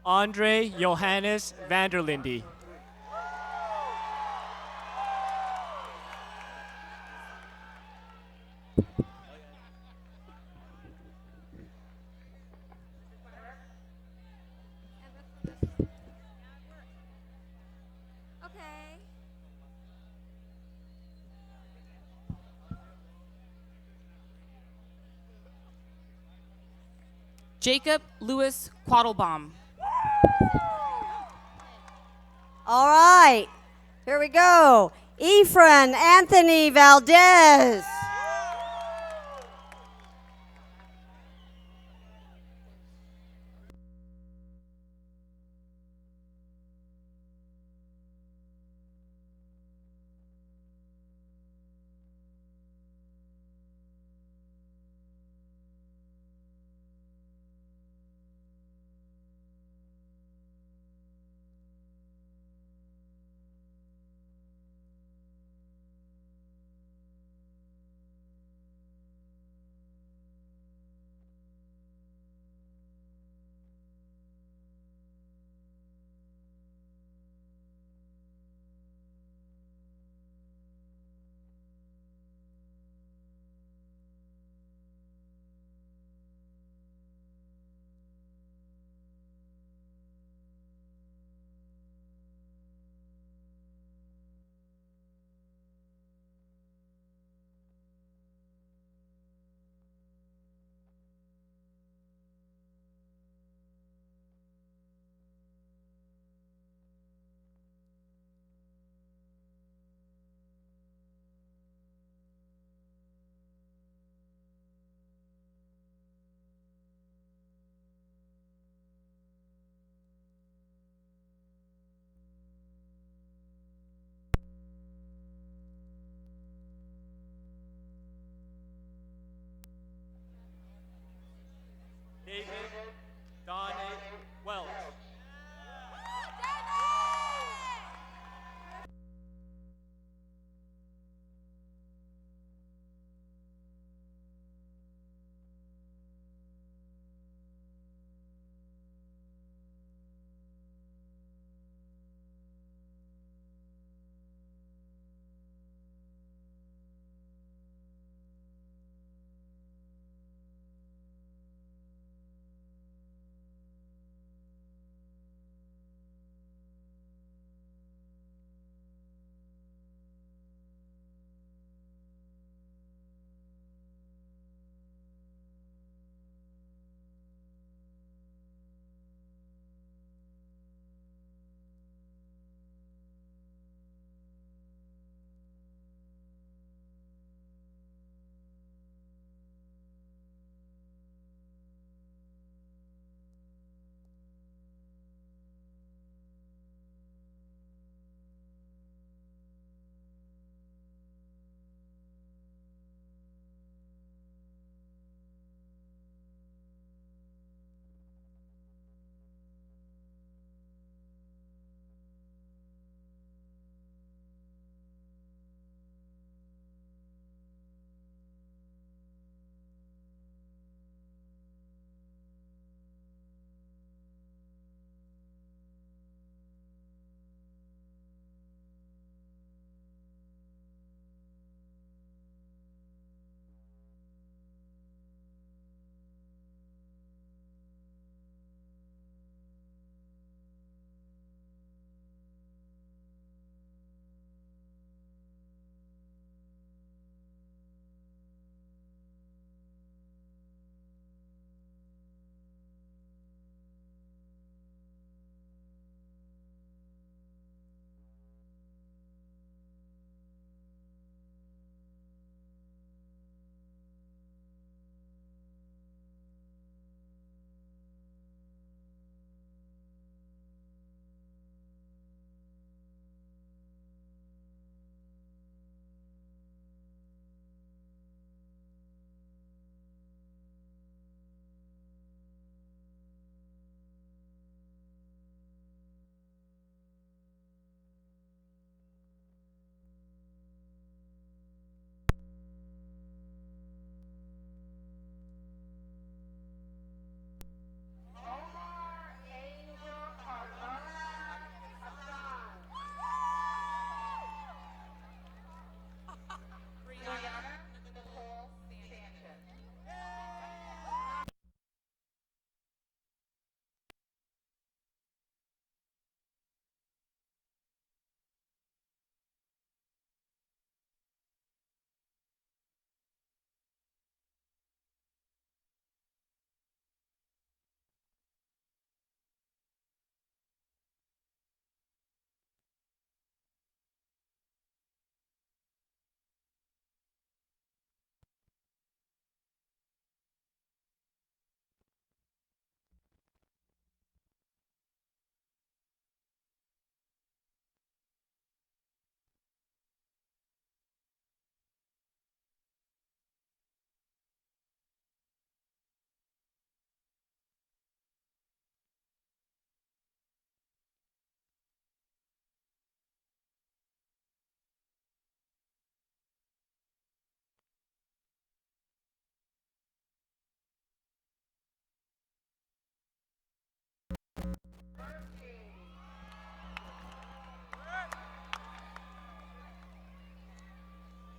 Andre Johannes Vanderlinde.
Okay.
Jacob Louis Quattlebaum.
All right, here we go. Ephraim Anthony Valdez.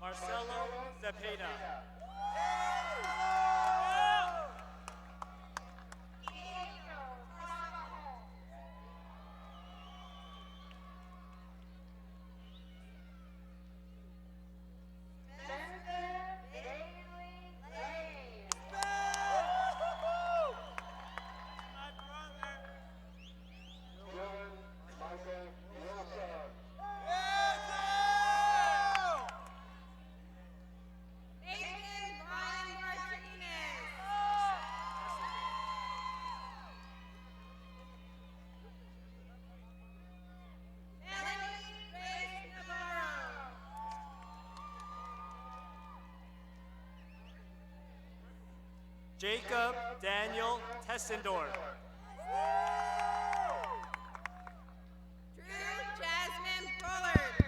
Marcelo Zepeda. Jacob Daniel Tessendorf.
Jasmine Bullard.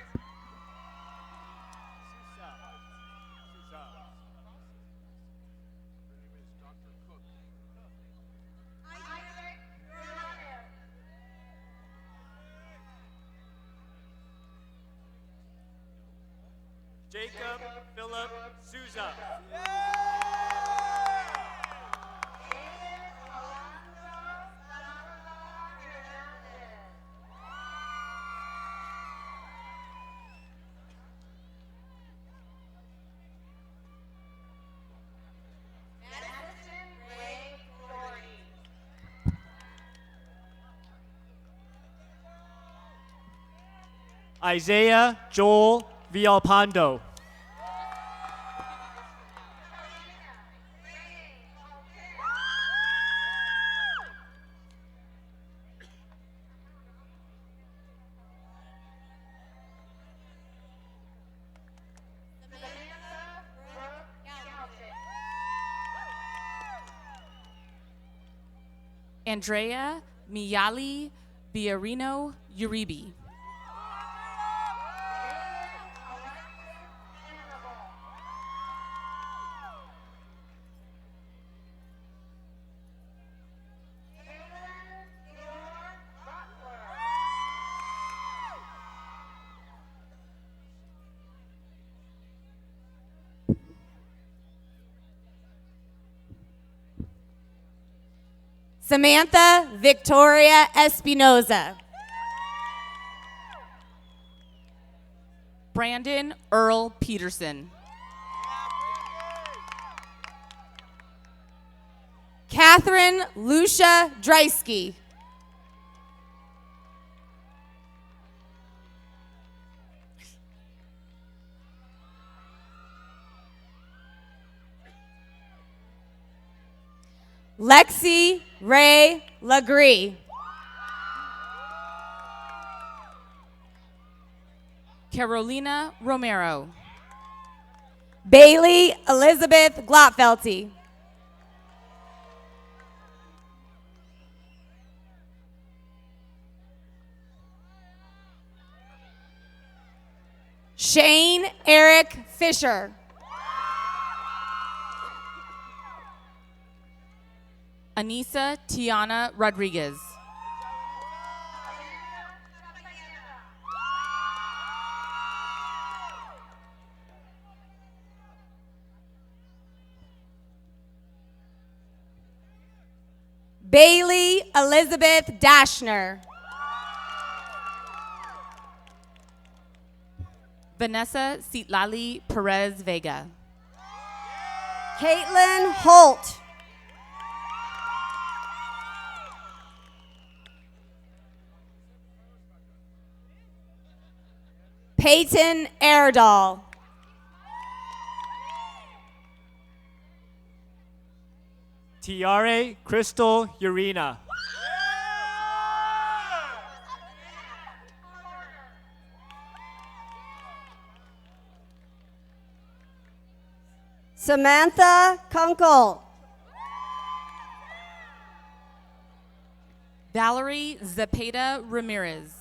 Jacob Philip Souza. Isaiah Joel Villalpando.
Andrea Miyali Biarino Uribe.
Samantha Victoria Espinoza.
Brandon Earl Peterson.
Catherine Lucia Dreisky. Lexi Ray Lagree.
Carolina Romero.
Bailey Elizabeth Glotfelty. Shane Eric Fisher.
Anissa Tiana Rodriguez.
Bailey Elizabeth Dashner.
Vanessa Citlali Perez Vega.
Caitlin Holt.
Peyton Erdahl.
Tiare Crystal Urena.
Samantha Kunkel.
Valerie Zepeda Ramirez.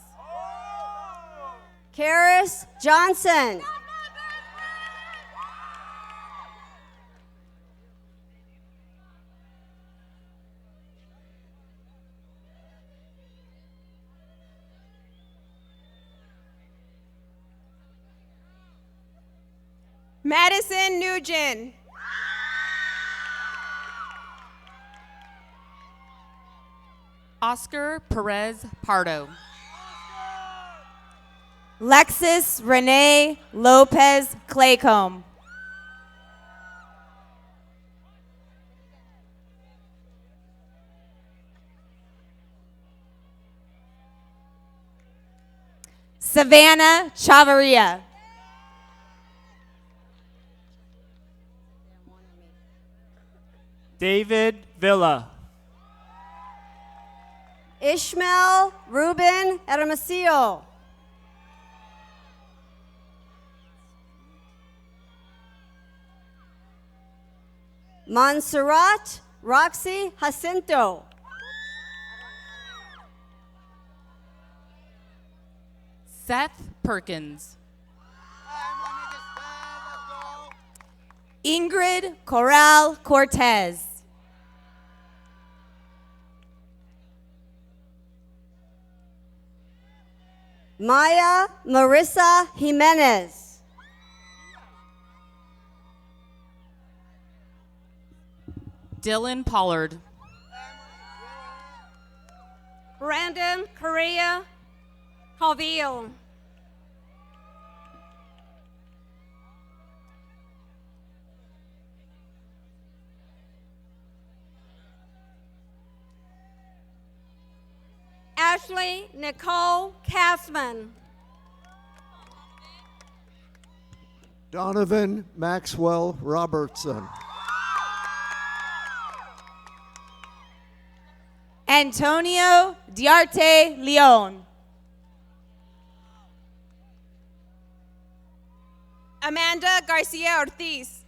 Karis Johnson.
Madison Nugent.
Oscar Perez Pardo.
Lexus Renee Lopez Claycomb. Savannah Chavarria.
David Villa.
Ishmael Ruben Hermosillo. Montserrat Roxy Jacinto.
Seth Perkins.
Ingrid Corral Cortez.
Maya Marissa Jimenez.
Dylan Pollard.
Brandon Correa Calvillo. Ashley Nicole Castman.
Donovan Maxwell Robertson.
Antonio Diarte Leon. Amanda Garcia Ortiz.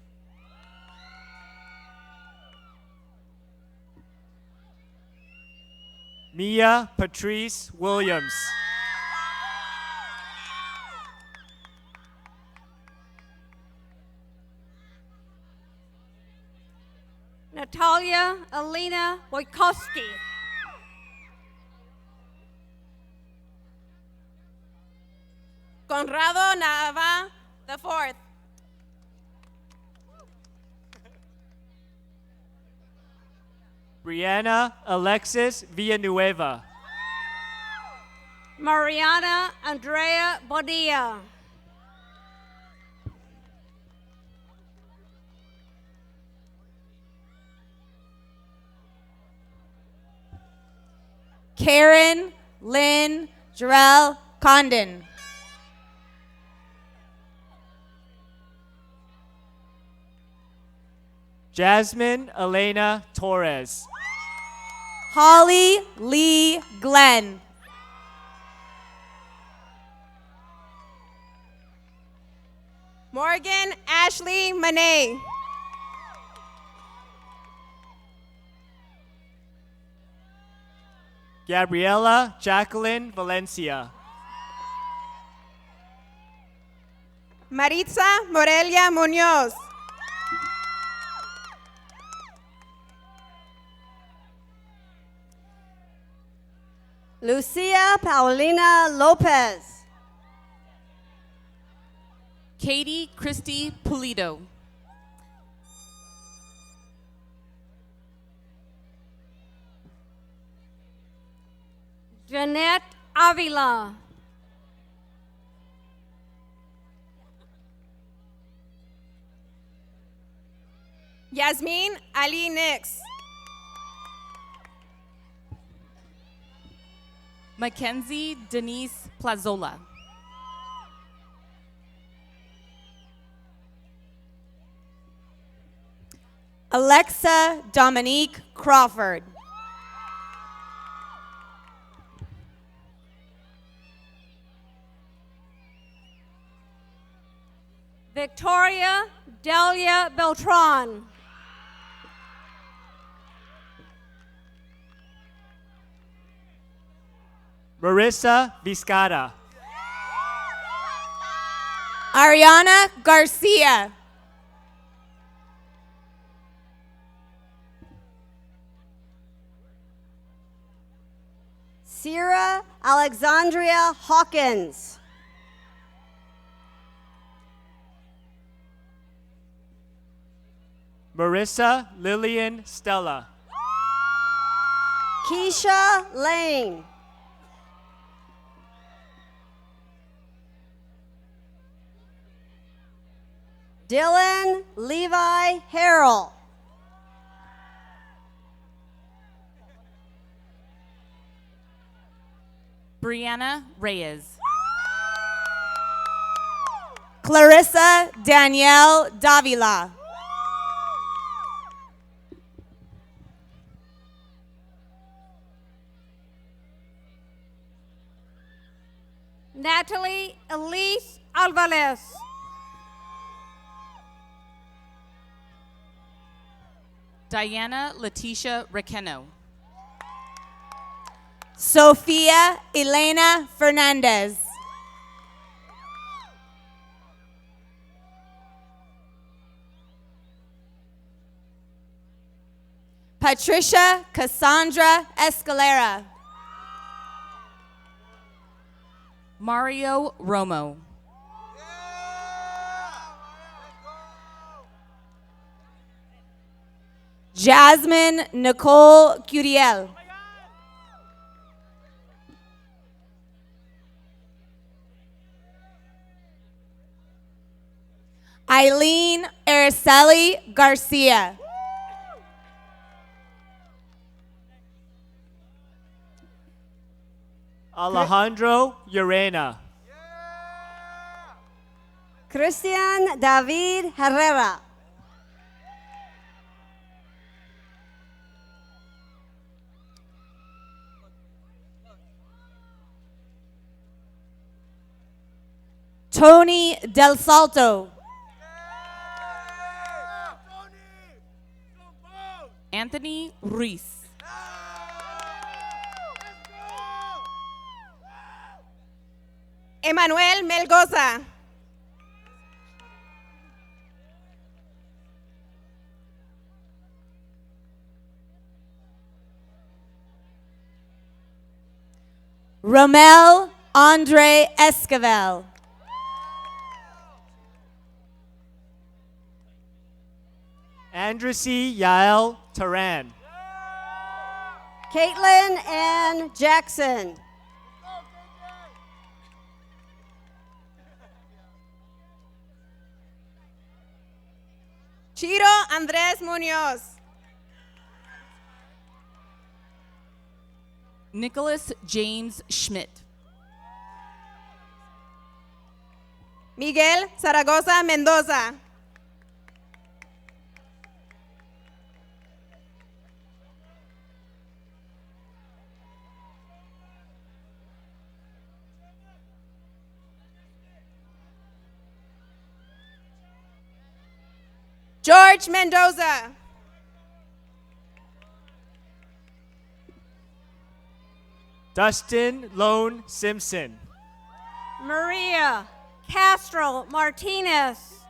Mia Patrice Williams.
Natalia Alina Wojkowski.
Conrado Nava IV.
Brianna Alexis Villanueva.
Mariana Andrea Bonilla.
Karen Lynn Jarrell Condon.
Jasmine Elena Torres.
Holly Lee Glenn. Morgan Ashley Monet.
Gabriela Jacqueline Valencia.
Maritza Morelia Munoz.
Lucia Paulina Lopez.
Katie Christy Pulido.
Jeanette Avila.
Yasmin Ali Nix.
Mackenzie Denise Plazola.
Alexa Dominique Crawford.
Victoria Delia Beltran.
Marissa Vizcada.
Ariana Garcia.
Sierra Alexandria Hawkins.
Marissa Lillian Stella.
Keisha Lane. Dylan Levi Harrell.
Brianna Reyes.
Clarissa Danielle Davila.
Natalie Elise Alvarez.
Diana Leticia Requeno.
Sofia Elena Fernandez. Patricia Cassandra Escalera.
Mario Romo.
Jasmine Nicole Curiel. Eileen Araceli Garcia.
Alejandro Urena.
Christian David Herrera.
Tony Del Salto.
Anthony Ruiz.
Emanuel Melgoza. Romel Andre Esquivel.
Andressy Yael Taran.
Caitlin Ann Jackson.
Chiro Andres Munoz.
Nicholas James Schmidt.
Miguel Zaragoza Mendoza. George Mendoza.
Dustin Lone Simpson.
Maria Castro Martinez.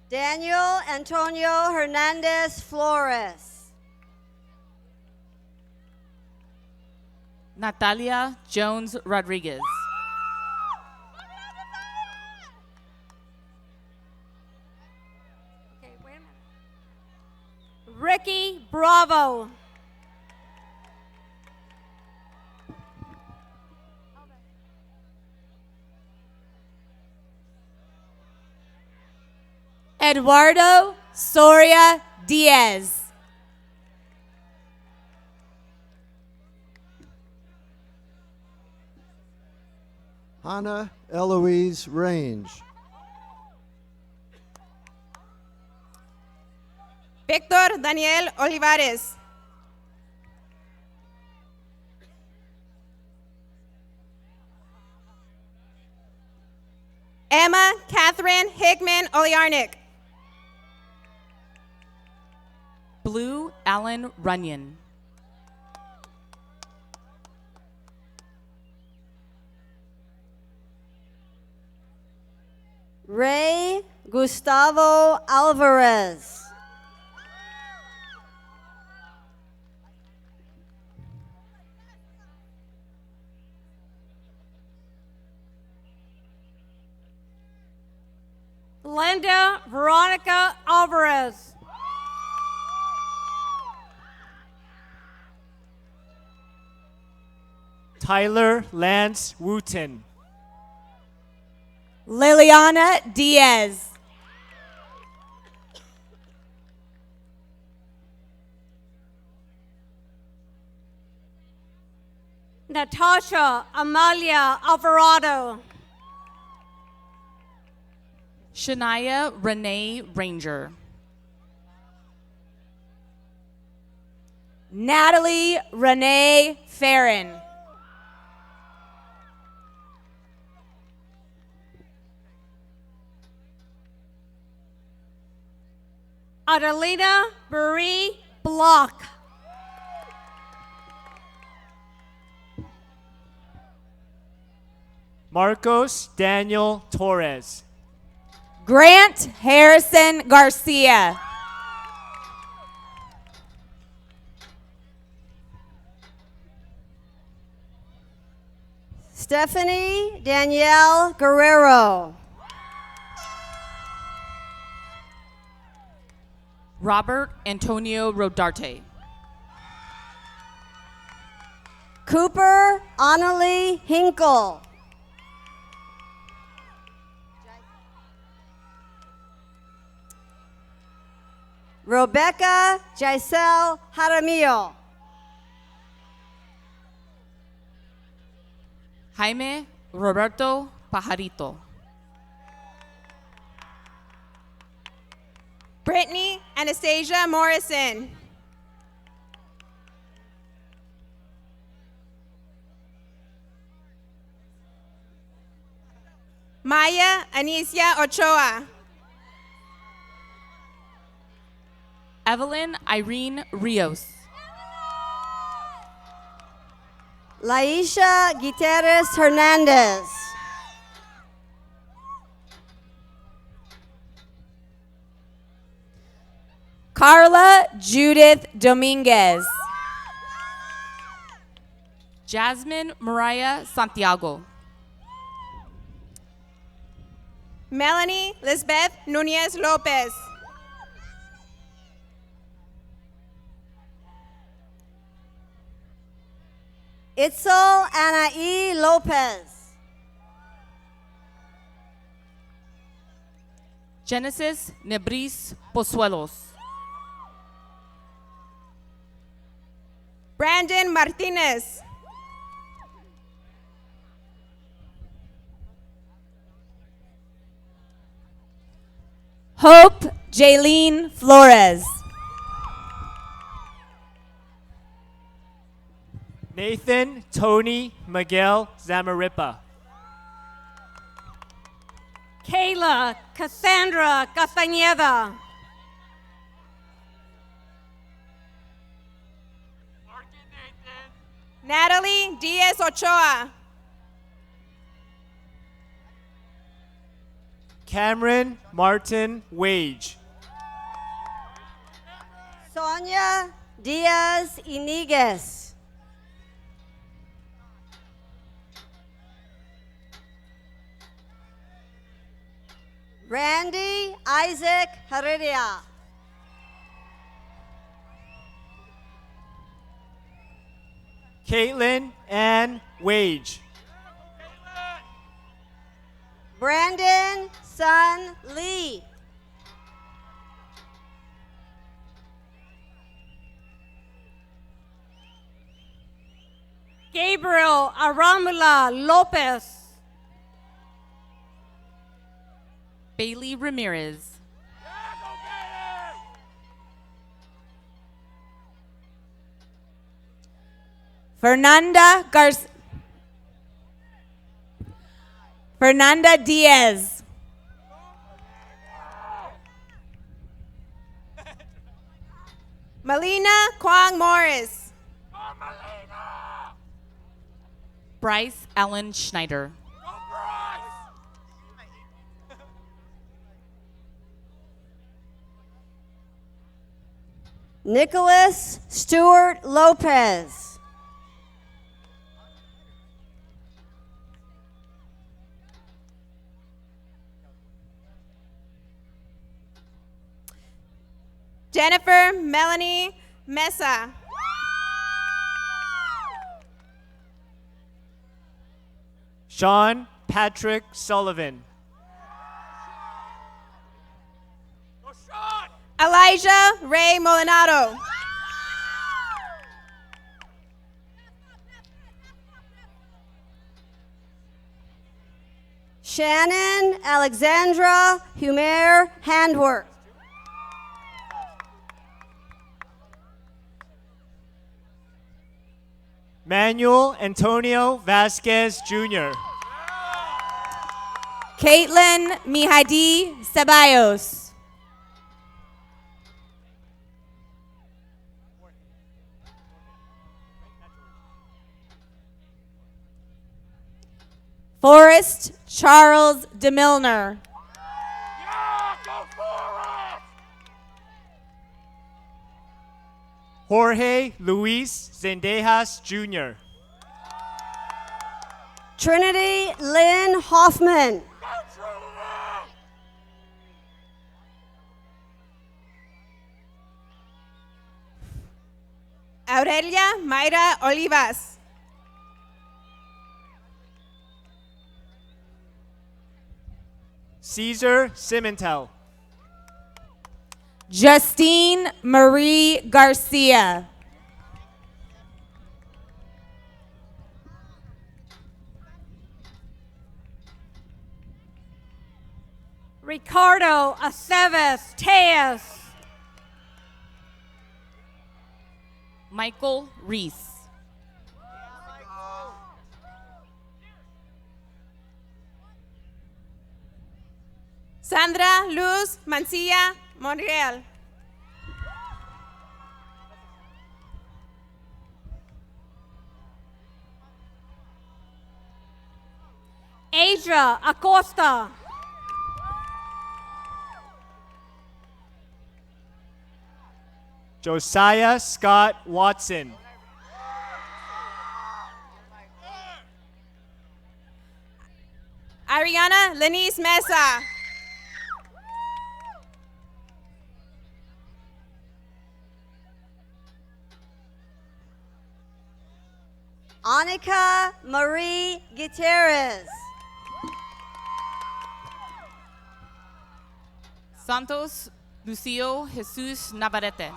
Daniel Antonio Hernandez Flores.
Natalia Jones Rodriguez.
Okay, wait a minute. Ricky Bravo.
Eduardo Soria Diaz.
Hannah Eloise Range.
Victor Daniel Olivares. Emma Catherine Hickman Oliarnik.
Blue Allen Runyon.
Ray Gustavo Alvarez.
Linda Veronica Alvarez.
Tyler Lance Wooten.
Liliana Diaz.
Natasha Amalia Alvarado.
Shania Renee Ranger.
Natalie Renee Farron.
Adelina Marie Block.
Marcos Daniel Torres.
Grant Harrison Garcia.
Stephanie Danielle Guerrero.
Robert Antonio Rodarte.
Cooper Annalie Hinkle. Rebecca Giselle Jaramillo.
Jaime Roberto Pajarito.
Brittany Anastasia Morrison. Maya Anicia Ochoa.
Evelyn Irene Rios.
Laisha Gutierrez Hernandez.
Carla Judith Dominguez.
Jasmine Mariah Santiago.
Melanie Lisbeth Nunez Lopez.
Itzel Anaí Lopez.
Genesis Nebris Pozuelos.
Brandon Martinez. Hope Jaylene Flores.
Nathan Tony Miguel Zamaripa.
Kayla Cassandra Castañeda.
Natalie Diaz Ochoa.
Cameron Martin Wage.
Sonia Diaz Iniguez. Randy Isaac Heredia.
Caitlin Ann Wage.
Brandon Sun Lee.
Gabriel Aramula Lopez.
Bailey Ramirez.
Fernanda Diaz. Melina Kwang Morris.
Bryce Allen Schneider.
Nicholas Stewart Lopez.
Jennifer Melanie Mesa.
Sean Patrick Sullivan.
Elijah Ray Molinado.
Shannon Alexandra Humer Handwork.
Manuel Antonio Vasquez Jr.
Caitlin Mihadi Ceballos. Forrest Charles DeMilner.
Jorge Luis Zendejas Jr.
Trinity Lynn Hoffman.
Aurelia Mayra Olivas.
Caesar Simentel.
Justine Marie Garcia.
Ricardo Aceves Teas.
Michael Reese.
Sandra Luz Mancilla Monreal.
Asia Acosta.
Josiah Scott Watson.
Ariana Lenice Mesa.
Annika Marie Gutierrez.
Santos Lucio Jesus Navarrete.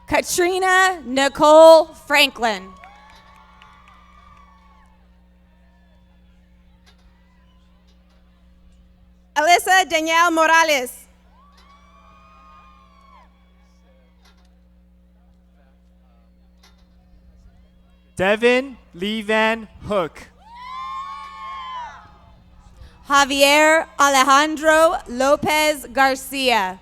Katrina Nicole Franklin. Alyssa Danielle Morales.
Devin Levan Hook.
Javier Alejandro Lopez Garcia.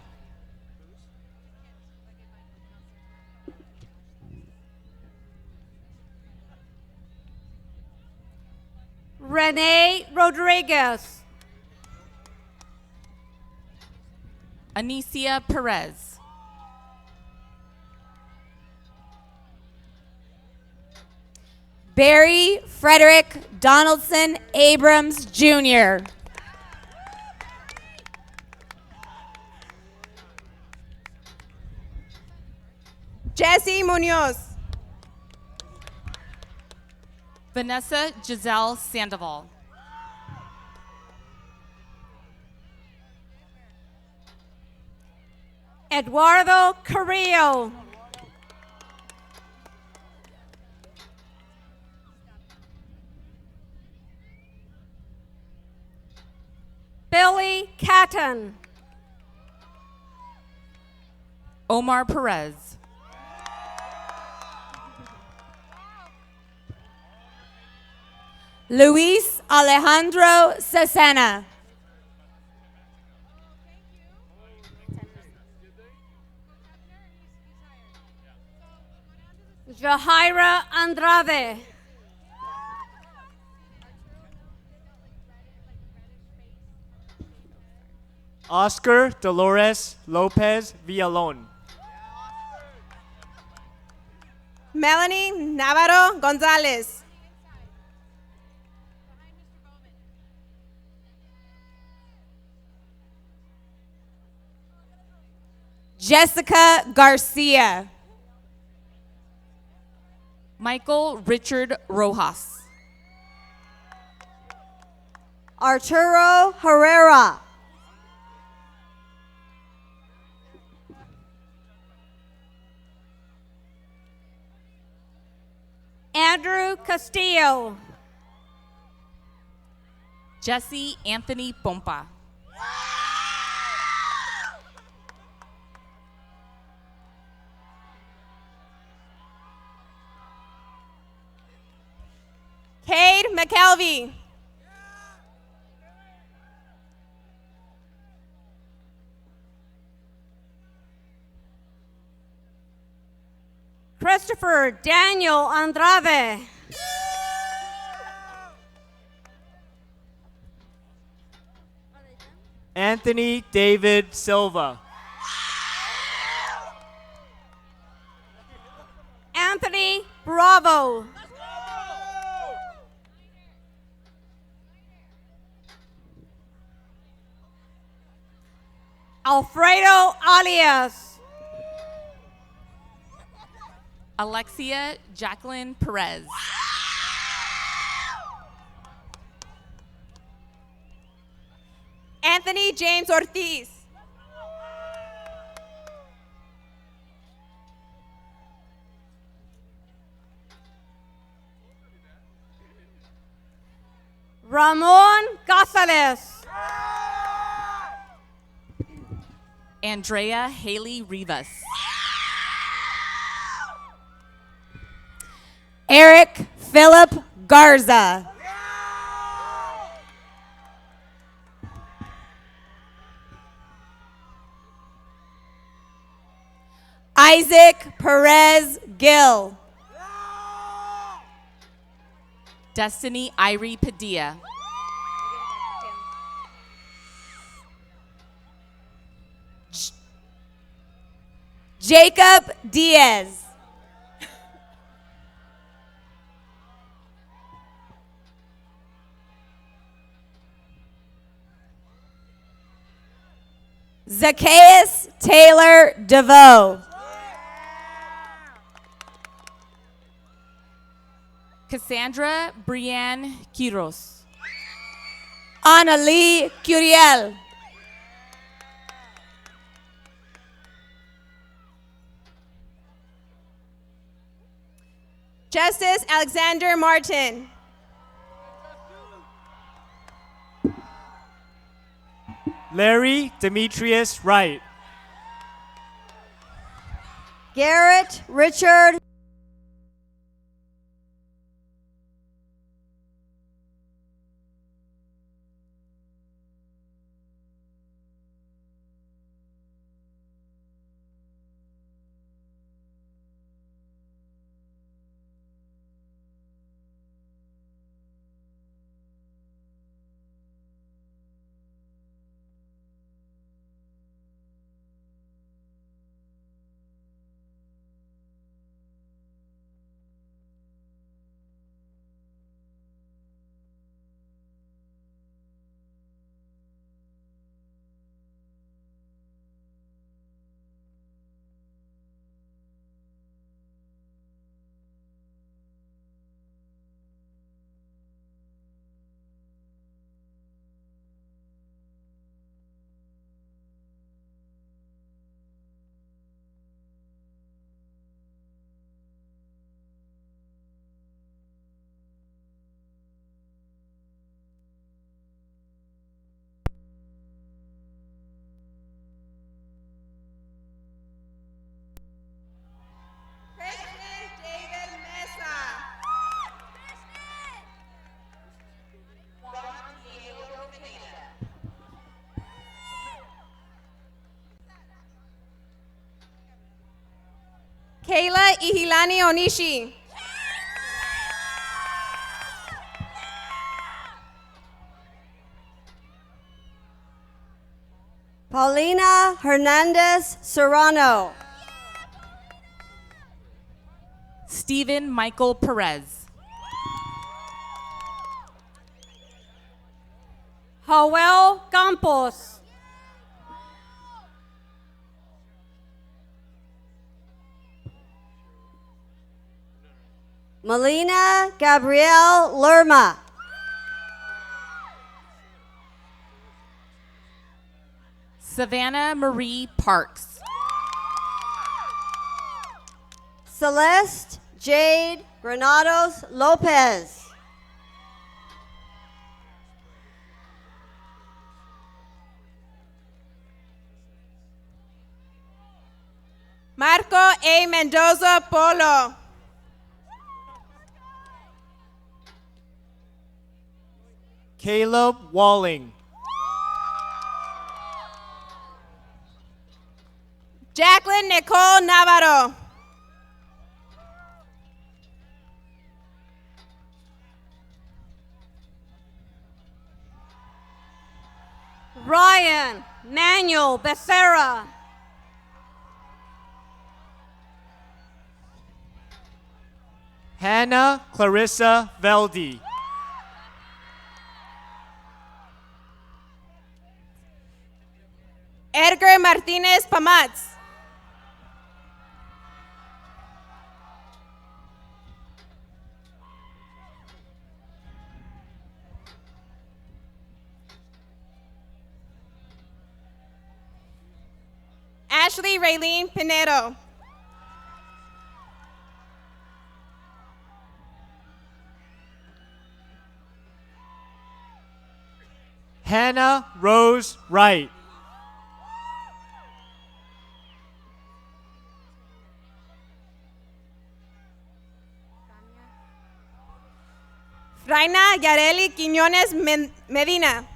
Renee Rodriguez.
Anicia Perez.
Barry Frederick Donaldson Abrams Jr. Jesse Munoz.
Vanessa Giselle Sandoval.
Eduardo Carrillo. Billy Catton.
Omar Perez.
Luis Alejandro Cesena.
Jahaira Andrade.
Oscar Dolores Lopez Villalon.
Melanie Navarro Gonzalez. Jessica Garcia.
Michael Richard Rojas.
Arturo Herrera.
Andrew Castillo.
Jesse Anthony Pompa.
Cade McKelvey.
Christopher Daniel Andrade.
Anthony David Silva.
Anthony Bravo. Alfredo Alias.
Alexia Jacqueline Perez.
Anthony James Ortiz.
Ramon Gonzalez.
Andrea Haley Rivas.
Eric Philip Garza. Isaac Perez Gill.
Destiny Irie Padilla.
Jacob Diaz. Zacchaeus Taylor DeVoe.
Cassandra Brianne Quiros.
Anna Lee Curiel. Justice Alexander Martin.
Larry Demetrius Wright.
Garrett Richard.
Kayla Ihilani Onishi.
Paulina Hernandez Serrano.
Stephen Michael Perez.
Joel Campos. Melina Gabrielle Lerma.
Savannah Marie Parks.
Celeste Jade Granados Lopez.
Marco A. Mendoza Polo.
Caleb Walling.
Jacqueline Nicole Navarro.
Ryan Manuel Becerra.
Hannah Clarissa Veldy.
Edgar Martinez Pamatz. Ashley Raylene Pinedo.
Hannah Rose Wright.
Fraina Yareli Quiñones Medina.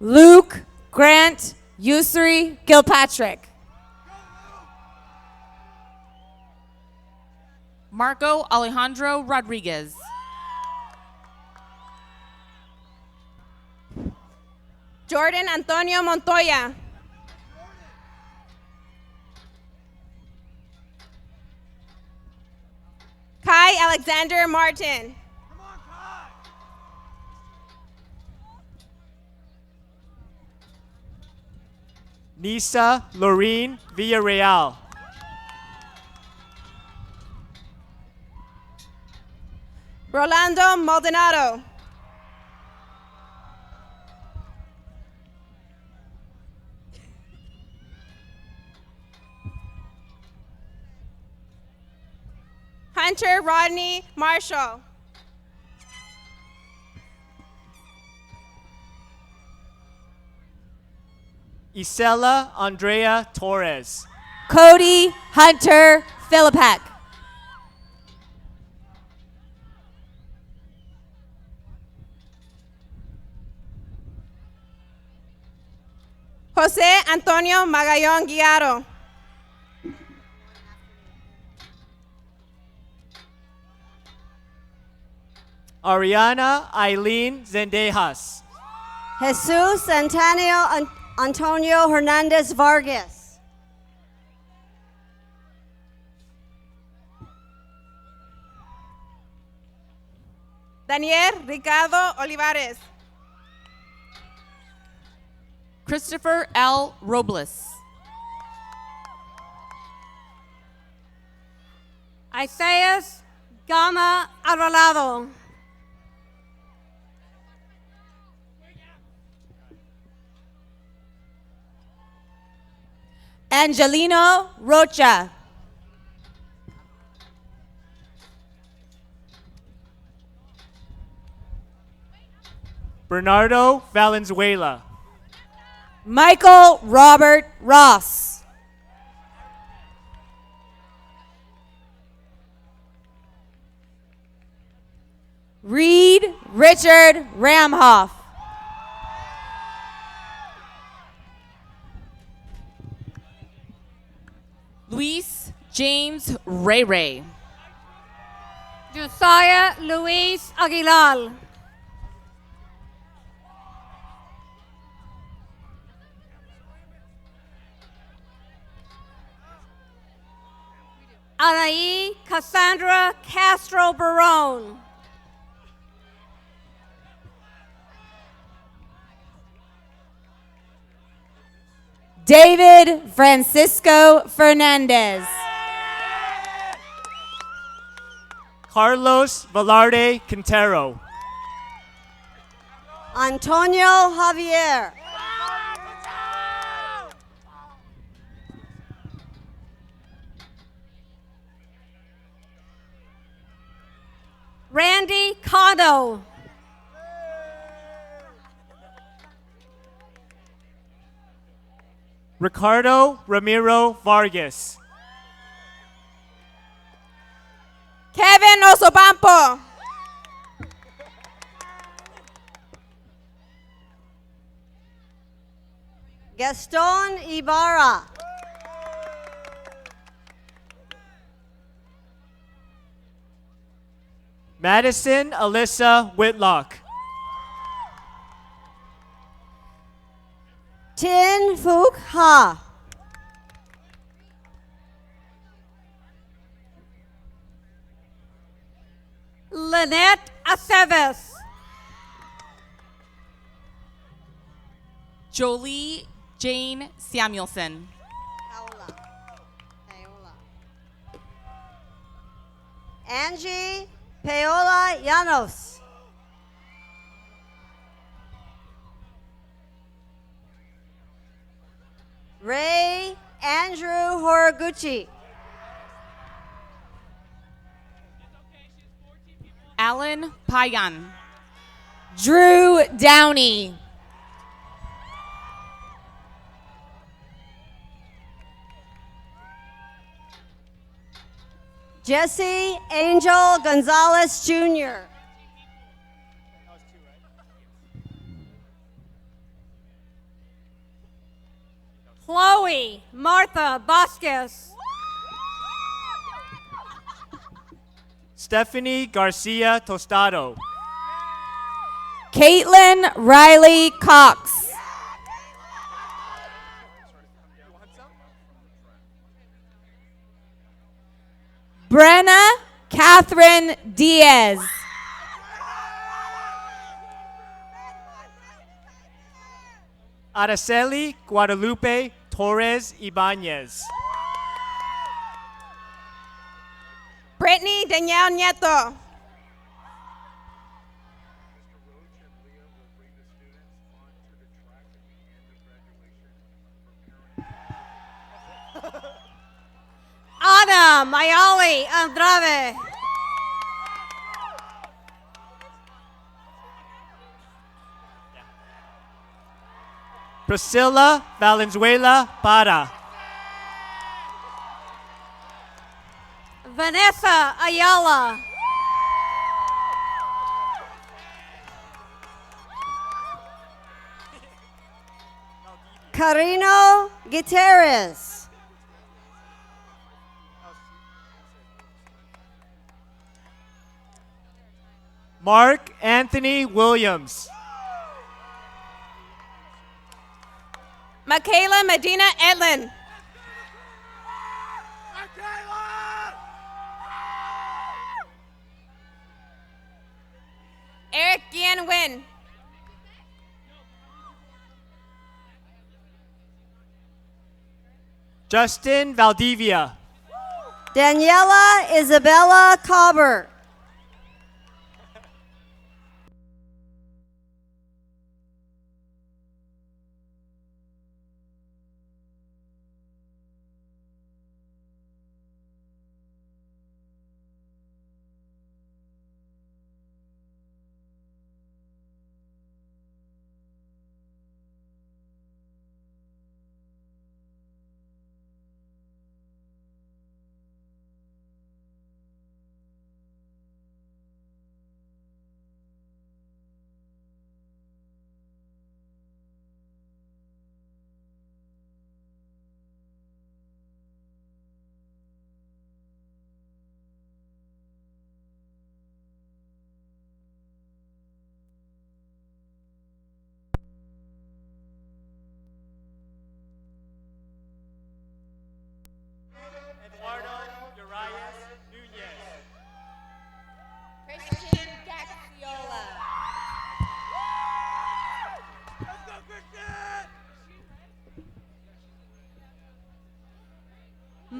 Luke Grant Usuri Gilpatrick.
Marco Alejandro Rodriguez.
Jordan Antonio Montoya. Kai Alexander Martin.
Nisa Lorene Villarreal.
Rolando Maldonado. Hunter Rodney Marshall.
Isela Andrea Torres.
Cody Hunter Philippek. Jose Antonio Magallón Guiaro.
Ariana Eileen Zendejas.
Jesus Antonio Hernandez Vargas.
Daniel Ricardo Olivares.
Christopher L. Robles.
Isaiah Gama Arrolado.
Angelino Rocha.
Bernardo Valenzuela.
Michael Robert Ross. Reed Richard Ramhoff.
Luis James Ray Ray.
Josiah Luis Aguilar. Anaí Cassandra Castro Barone.
David Francisco Fernandez.
Carlos Velarde Quintero.
Antonio Javier. Randy Cotto.
Ricardo Ramiro Vargas.
Kevin Osopampo.
Gaston Ibarra.
Madison Alyssa Whitlock.
Tin Phuc Ha. Lynette Aceves.
Jolie Jane Samuelson.
Angie Paola Llanos. Ray Andrew Horiguchi.
Alan Payan.
Drew Downey.
Jesse Angel Gonzalez Jr. Chloe Martha Vasquez.
Stephanie Garcia Tostado.
Caitlin Riley Cox. Brenna Catherine Diaz.
Araceli Guadalupe Torres Ibanez.
Brittany Danielle Nieto.
Ana Mayali Andrade.
Priscilla Valenzuela Para.
Vanessa Ayala. Carino Gutierrez.
Mark Anthony Williams.
Michaela Medina Edlin. Eric Gian Win.
Justin Valdivia.
Daniela Isabella Cobber.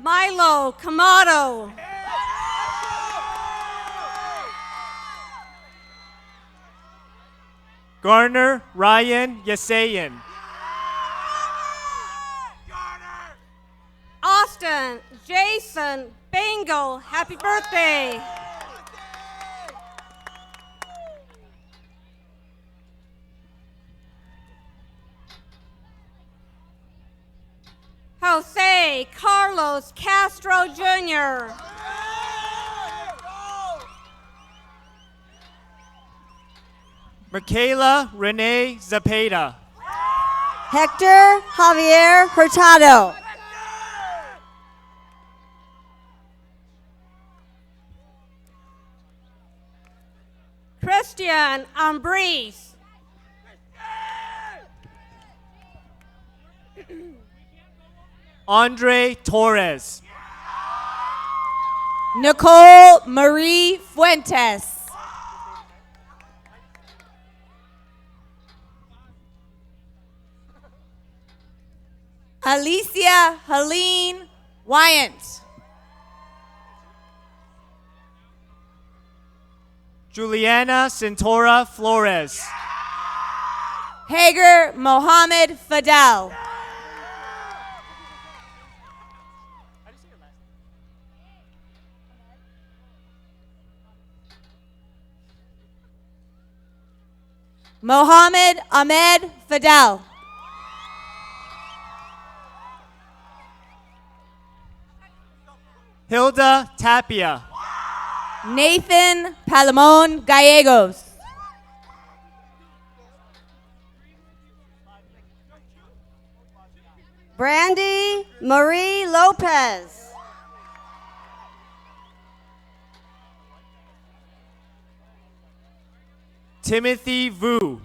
Milo Kamado.
Garner Ryan Yasayan.
Austin Jason Bingo. Happy birthday. Jose Carlos Castro Jr.
Michaela Renee Zapata.
Hector Javier Hurtado. Christian Ambrise.
Andre Torres.
Nicole Marie Fuentes. Alicia Helene Wyant.
Juliana Centora Flores.
Hager Mohammed Fadel. Mohammed Ahmed Fadel.
Hilda Tapia.
Nathan Palamon Gallegos.
Brandy Marie Lopez.
Timothy Vu.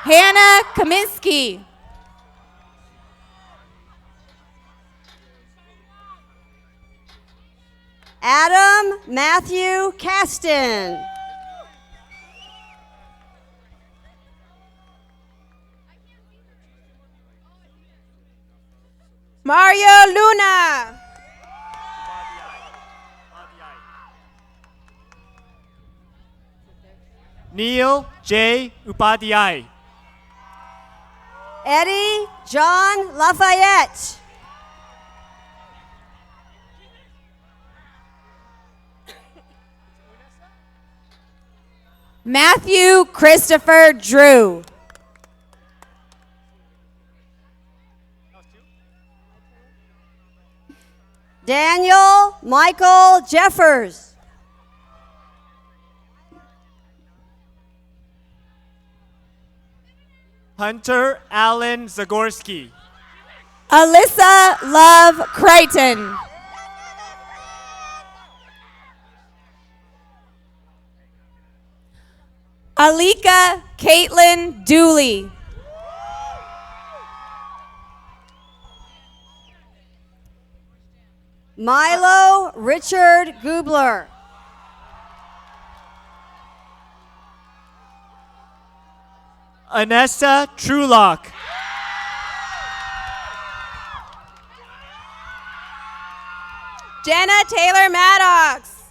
Hannah Kaminsky.
Adam Matthew Caston.
Mario Luna.
Neil J. Upadhyay.
Eddie John Lafayette.
Matthew Christopher Drew.
Daniel Michael Jeffers.
Hunter Allen Zagorski.
Alyssa Love Creighton. Alika Caitlin Dooley.
Milo Richard Gubler.
Anessa Trulock.
Jenna Taylor Maddox.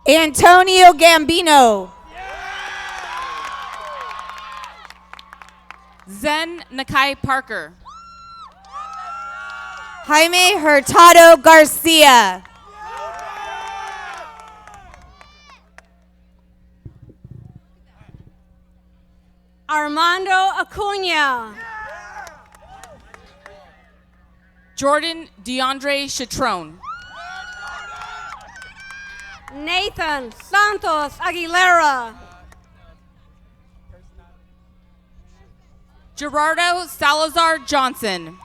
Antonio Gambino.
Zen Nakai Parker.
Jaime Hurtado Garcia.
Armando Acuna.
Jordan DeAndre Chatrone.
Nathan Santos Aguilera.
Gerardo Salazar Johnson.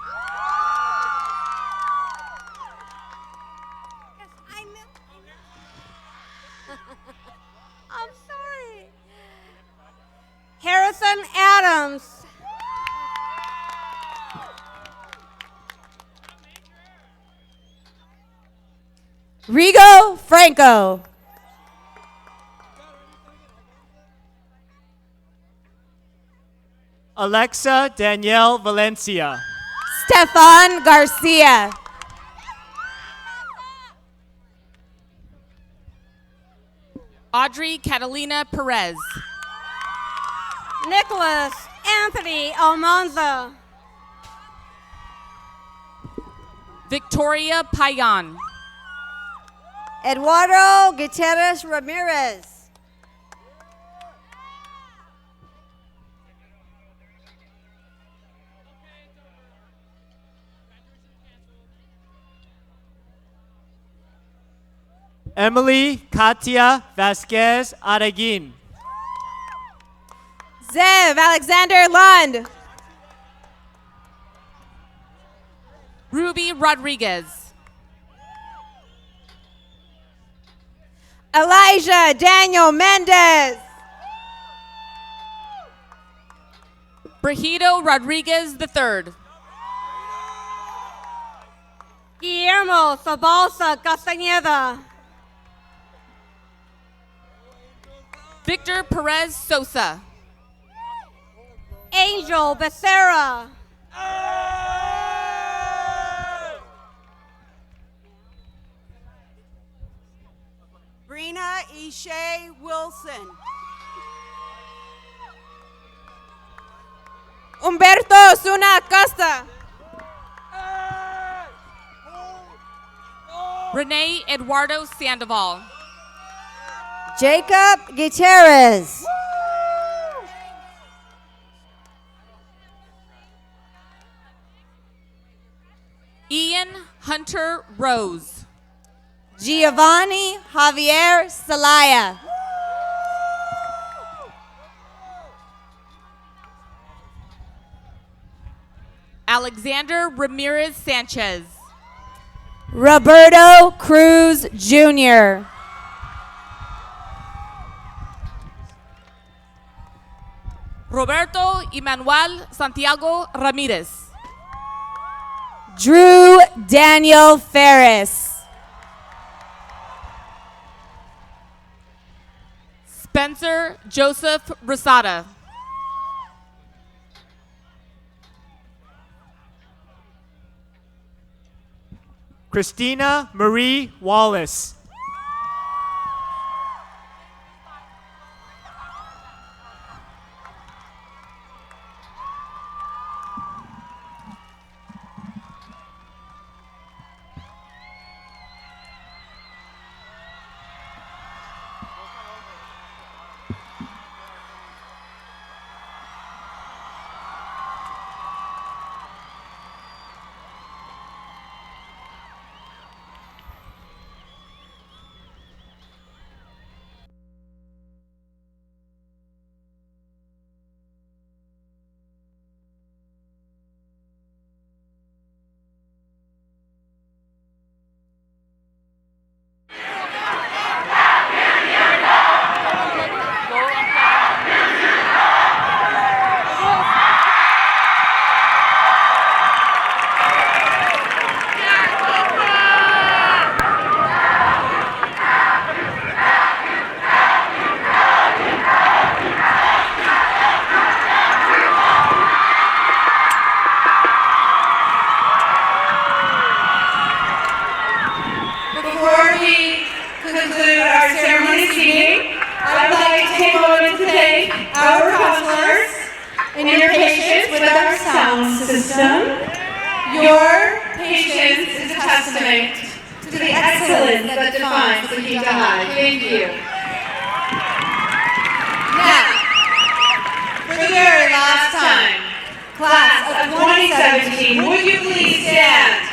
I'm sorry. Harrison Adams.
Rigo Franco.
Alexa Danielle Valencia.
Stefan Garcia.
Audrey Catalina Perez.
Nicholas Anthony Almanza.
Victoria Payan.
Eduardo Gutierrez Ramirez.
Emily Katia Vasquez Araguin.
Zev Alexander Lund.
Ruby Rodriguez.
Elijah Daniel Mendez.
Brahito Rodriguez III.
Guillermo Zabalza Castañeda.
Victor Perez Sosa.
Angel Becerra.
Brina Ishe Wilson.
Humberto Zuna Costa.
Renee Eduardo Sandoval.
Jacob Gutierrez.
Ian Hunter Rose.
Giovanni Javier Salaya.
Alexander Ramirez Sanchez.
Roberto Cruz Jr.
Roberto Emmanuel Santiago Ramirez.
Drew Daniel Ferris.
Spencer Joseph Rosada.
Christina Marie Wallace.
and your patience with our sound system. Your patience is a testament to the excellence that defines the Quinta High. Thank you. Now, for the very last time, class of 2017, would you please stand?